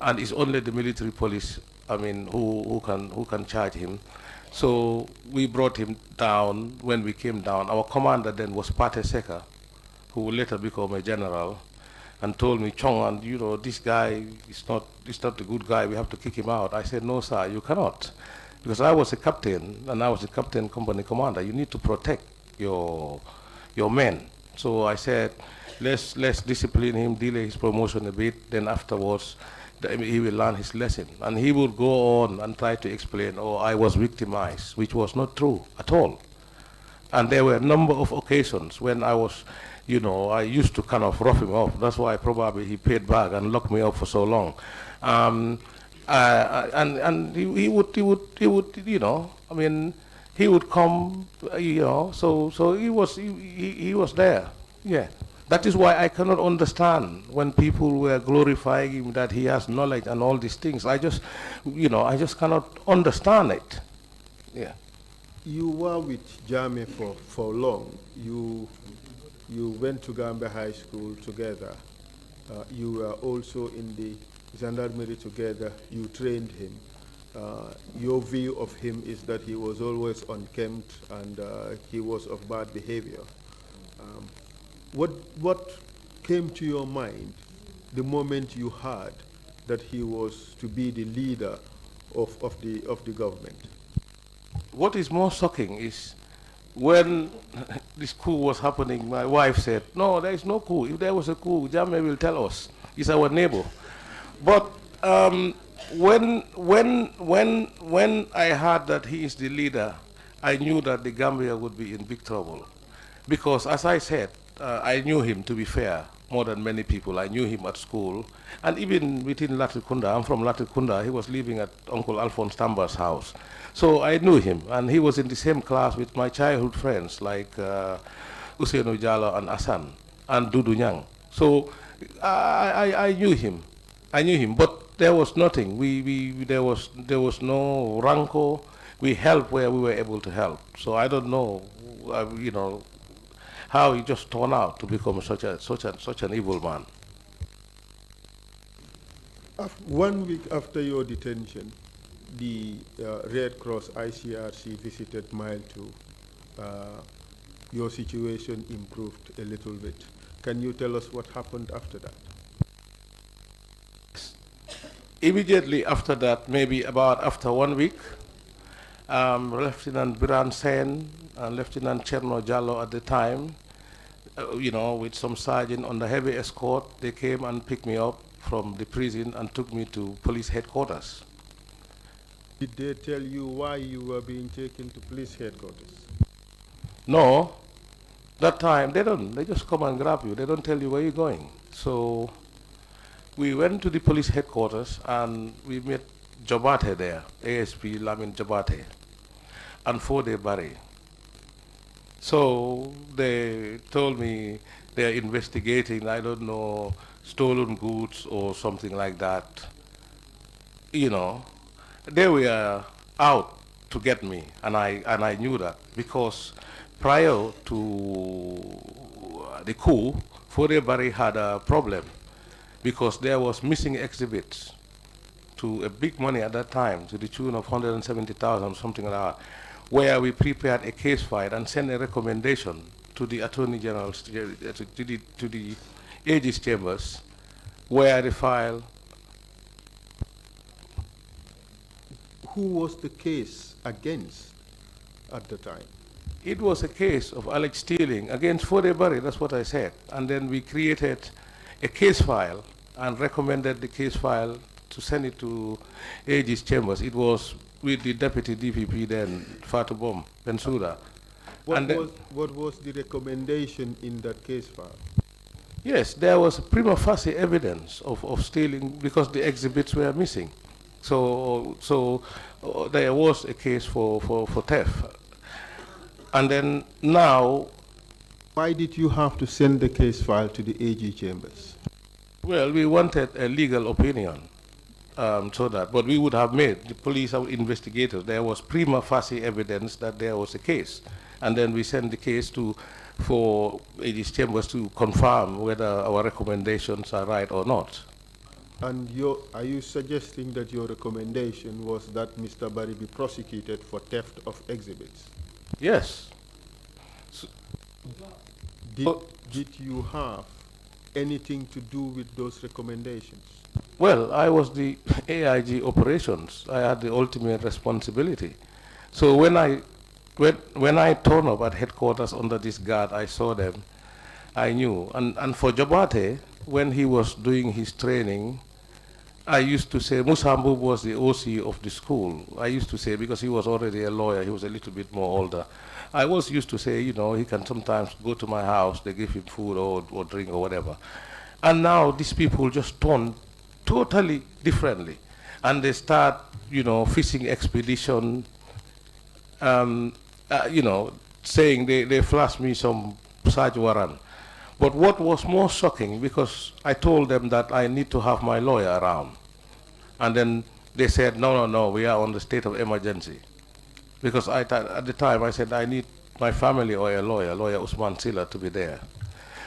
and it's only the military police, I mean, who can charge him. So we brought him down. When we came down, our commander then was Pate Seka, who would later become a general, and told me, Cheongha, you know, this guy is not a good guy, we have to kick him out. I said, no, sir, you cannot. Because I was a captain, and I was a captain company commander. You need to protect your men. So I said, let's discipline him, delay his promotion a bit, then afterwards, he will learn his lesson. And he would go on and try to explain, oh, I was victimized, which was not true at all. And there were a number of occasions when I was, you know, I used to kind of rough him up. That's why probably he paid back and locked me up for so long. And he would, you know, I mean, he would come, you know, so he was there, yeah. That is why I cannot understand when people were glorifying him that he has knowledge and all these things. I just, you know, I just cannot understand it. Yeah. You were with Jammeh for long. You went to Gambia High School together. You were also in the gendarmerie together. You trained him. Your view of him is that he was always unkempt and he was of bad behavior. What came to your mind the moment you heard that he was to be the leader of the government? What is more shocking is when this coup was happening, my wife said, no, there is no coup. If there was a coup, Jammeh will tell us. He's our neighbor. But when I heard that he is the leader, I knew that the Gambia would be in big trouble. Because as I said, I knew him, to be fair, more than many people. I knew him at school. And even within Latrikunda, I'm from Latrikunda, he was living at Uncle Alphonse Tamba's house. So I knew him, and he was in the same class with my childhood friends like Usainu Jallo and Asam and Dudu Nyang. So I knew him. I knew him, but there was nothing. There was no rancor. We helped where we were able to help. So I don't know, you know, how he just turned out to become such an evil man. 1 week after your detention, the Red Cross ICRC visited Mile 2. Your situation improved a little bit. Can you tell us what happened after that? Immediately after that, maybe about after 1 week, Lieutenant Biran Sen and Lieutenant Cherno Jallo at the time, with some sergeant on the heavy escort, they came and picked me up from the prison and took me to police headquarters. Did they tell you why you were being taken to police headquarters? No, that time they don't. They just come and grab you. They don't tell you where you're going. So we went to the police headquarters and we met Jobate there, ASP Lamin Jobate, and Fode Barry. So they told me they're investigating, I don't know, stolen goods or something like that. They were out to get me, and I knew that because prior to the coup, Fode Barry had a problem because there was missing exhibits to a big money at that time, to the tune of 170,000, something like that, where we prepared a case file and sent a recommendation to the Attorney General, to the AG's chambers, where the file. Who was the case against at the time? It was a case of alleged stealing against Fode Barry, that's what I said. And then we created a case file and recommended the case file to send it to AG's chambers. It was with the deputy DPP then, Fatou Bom Bensouda. What was the recommendation in that case file? Yes, there was prima facie evidence of stealing because the exhibits were missing. So there was a case for theft. And then now... Why did you have to send the case file to the AG chambers? Well, we wanted a legal opinion, but we would have made, the police investigators, there was prima facie evidence that there was a case. And then we sent the case for AG's chambers to confirm whether our recommendations are right or not. And are you suggesting that your recommendation was that Mr. Barry be prosecuted for theft of exhibits? Yes. Did you have anything to do with those recommendations? Well, I was the AIG operations. I had the ultimate responsibility. So when I turned up at headquarters under this guard, I saw them, I knew. And for Jabate, when he was doing his training, I used to say, Musambub was the OC of the school. I used to say, because he was already a lawyer, he was a little bit more older. I was used to say, he can sometimes go to my house, they give him food or drink or whatever. And now these people just turn totally differently. And they start, fishing expedition, saying they flashed me some search warrant. But what was more shocking, because I told them that I need to have my lawyer around. And then they said, no, we are on the state of emergency. Because at the time I said I need my family or a lawyer Usman Silla, to be there.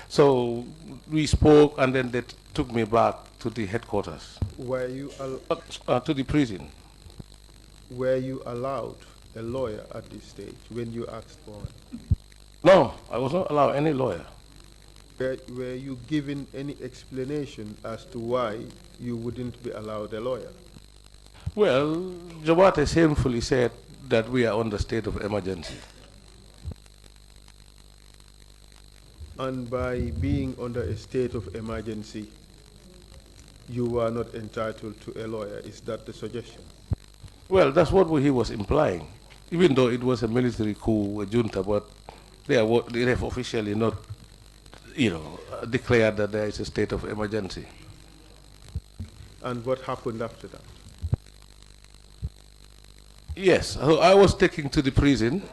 So we spoke, and then they took me back to the headquarters. Were you to the prison. Were you allowed a lawyer at this stage when you asked for it? No, I was not allowed any lawyer. Were you given any explanation as to why you wouldn't be allowed a lawyer? Well, Jabate shamefully said that we are on the state of emergency. And by being under a state of emergency, you are not entitled to a lawyer. Is that the suggestion? Well, that's what he was implying. Even though it was a military coup, a junta, but they have officially not, declared that there is a state of emergency. And what happened after that? Yes, so I was taken to the prison,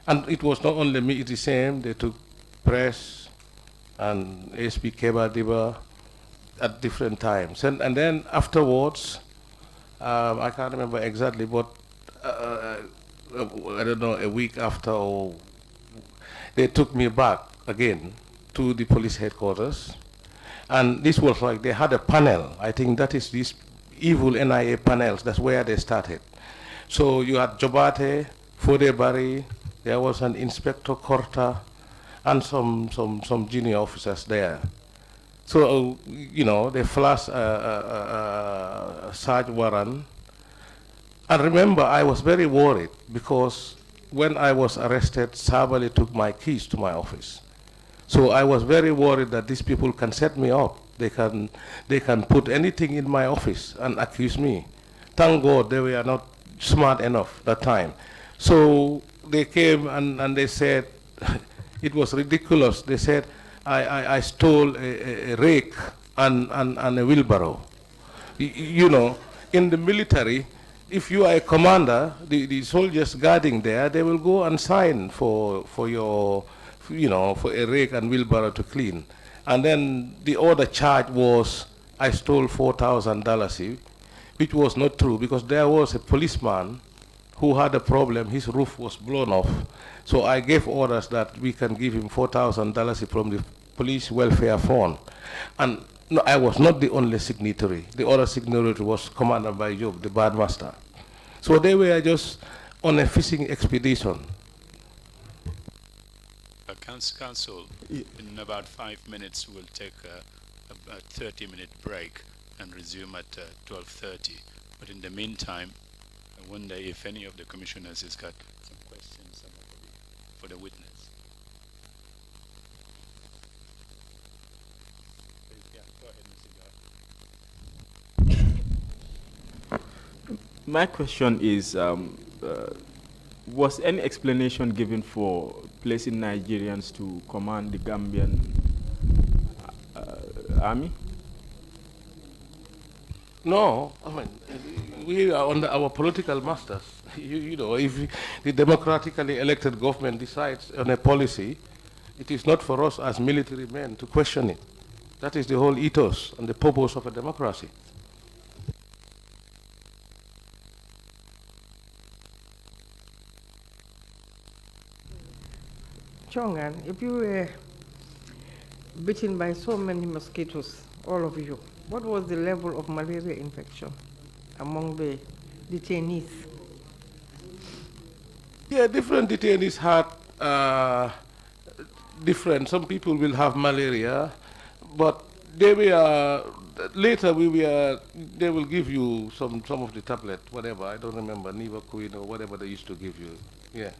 and it was not only me, it is the same. They took press and ASP Keba Diba at different times. And then afterwards, I can't remember exactly, but I don't know, a week after, they took me back again to the police headquarters. And this was like they had a panel. I think that is these evil NIA panels. That's where they started. So you had Jobate, Fode Barry, there was an Inspector Korta, and some junior officers there. So, they flashed a search warrant. And remember, I was very worried because when I was arrested, somebody took my keys to my office. So I was very worried that these people can set me up. They can put anything in my office and accuse me. Thank God they were not smart enough that time. So they came and they said, it was ridiculous. They said, I stole a rake and a wheelbarrow. In the military, if you are a commander, the soldiers guarding there, they will go and sign for your, for a rake and wheelbarrow to clean. And then the other charge was, I stole $4,000, which was not true because there was a policeman who had a problem. His roof was blown off. So I gave orders that we can give him $4,000 from the police welfare fund. And no, I was not the only signatory. The other signatory was Commander Job, the bandmaster. So they were just on a fishing expedition. Counsel, in about 5 minutes, we'll take a 30-minute break and resume at 12:30. But in the meantime, I wonder if any of the commissioners has got some questions for the witness. Yeah, go ahead, Mr. Gar. My question is, was any explanation given for placing Nigerians to command the Gambian army? No, I mean, we are under our political masters. If the democratically elected government decides on a policy, it is not for us as military men to question it. That is the whole ethos and the purpose of a democracy. Cheongha, if you were bitten by so many mosquitoes, all of you, what was the level of malaria infection among the detainees? Yeah, different detainees had different. Some people will have malaria, but they were later they will give you some of the tablet, whatever. I don't remember, Nivaquin or whatever they used to give you. Yeah.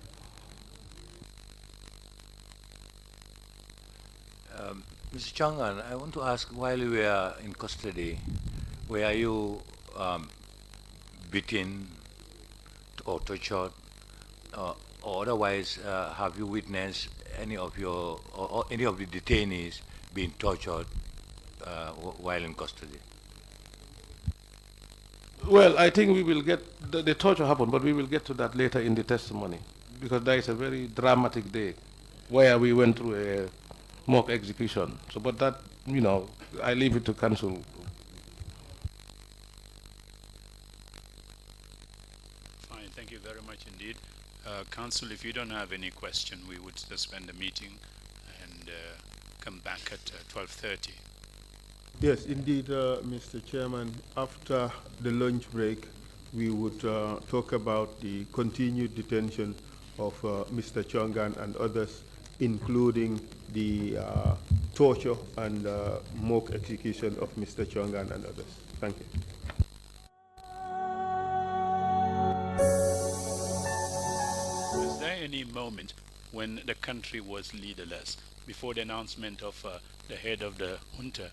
Mr. Cheongha, I want to ask, while you were in custody, were you beaten or tortured, or otherwise have you witnessed any of your or any of the detainees being tortured while in custody? Well, I think we will get the torture happened, but we will get to that later in the testimony because there is a very dramatic day where we went through a mock execution. So, but that, I leave it to counsel. Fine, thank you very much indeed. Counsel, if you don't have any question, we would suspend the meeting and come back at 12:30. Yes, indeed, Mr. Chairman. After the lunch break, we would talk about the continued detention of Mr. Cheongha and others, including the torture and mock execution of Mr. Cheongha and others. Thank you. Was there any moment when the country was leaderless before the announcement of the head of the junta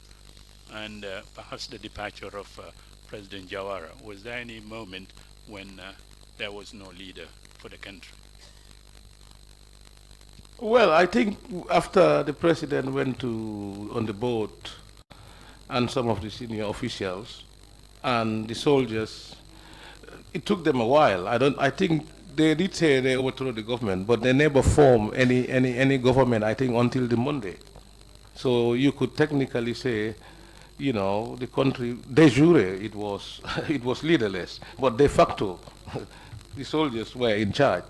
and perhaps the departure of President Jawara? Was there any moment when there was no leader for the country? Well, I think after the president went on the boat and some of the senior officials and the soldiers, it took them a while. I think they did say they overthrew the government, but they never formed any government, I think, until the Monday. So you could technically say, the country, de jure, it was leaderless, but de facto, the soldiers were in charge.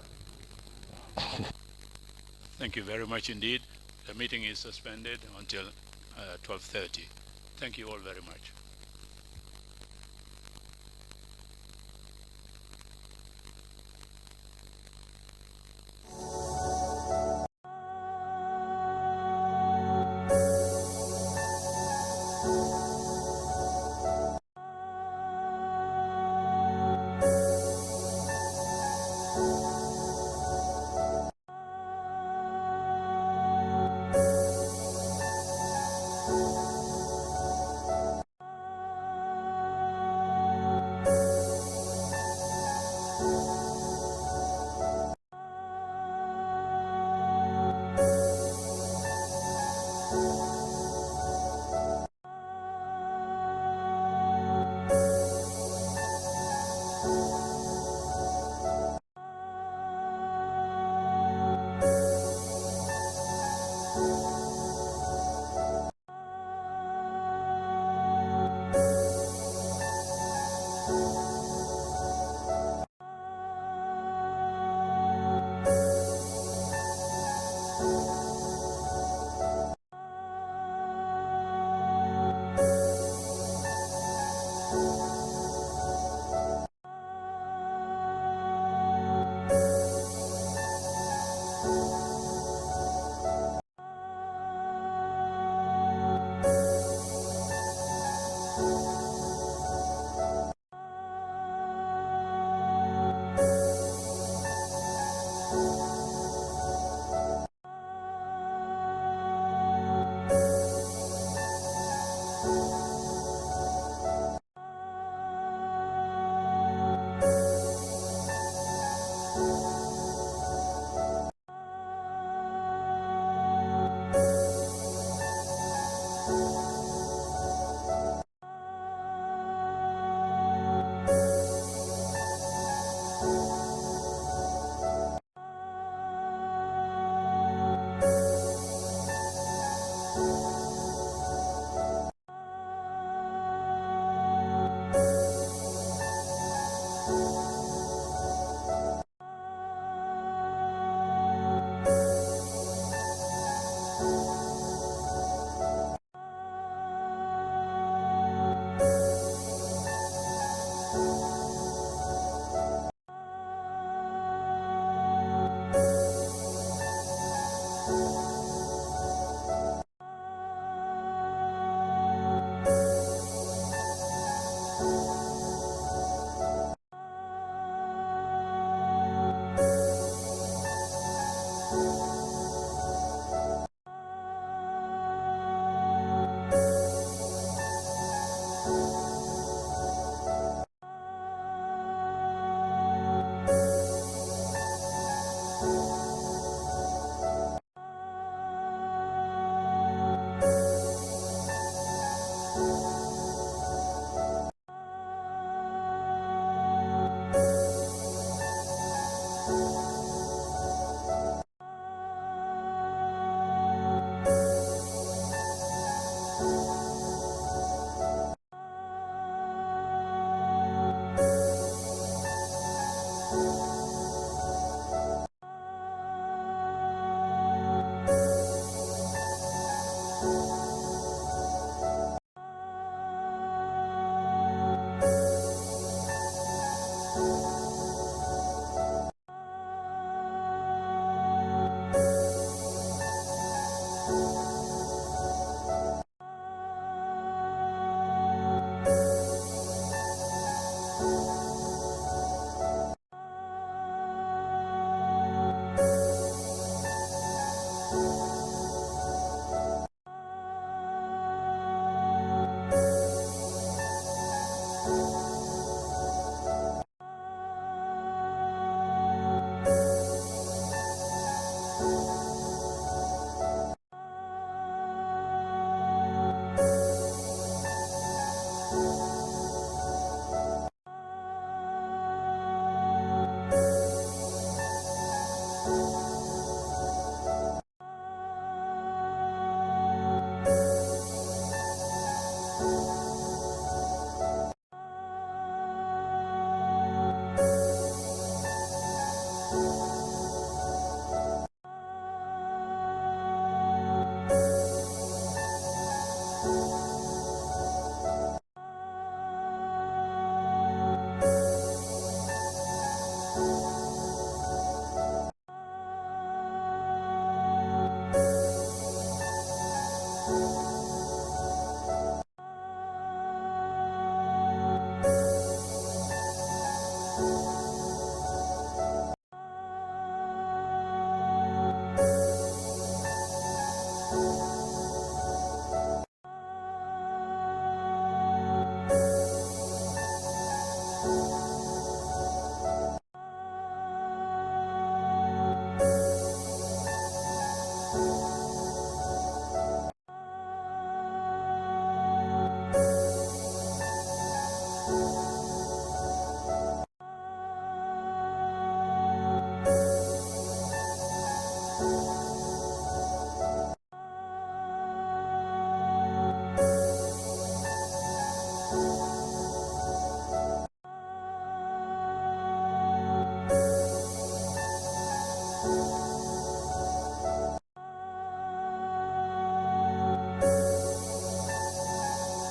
Thank you very much indeed. The meeting is suspended until 12:30. Thank you all very much.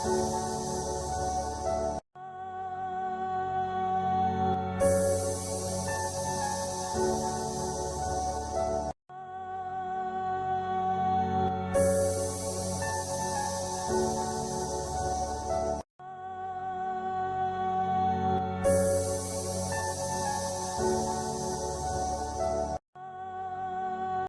you.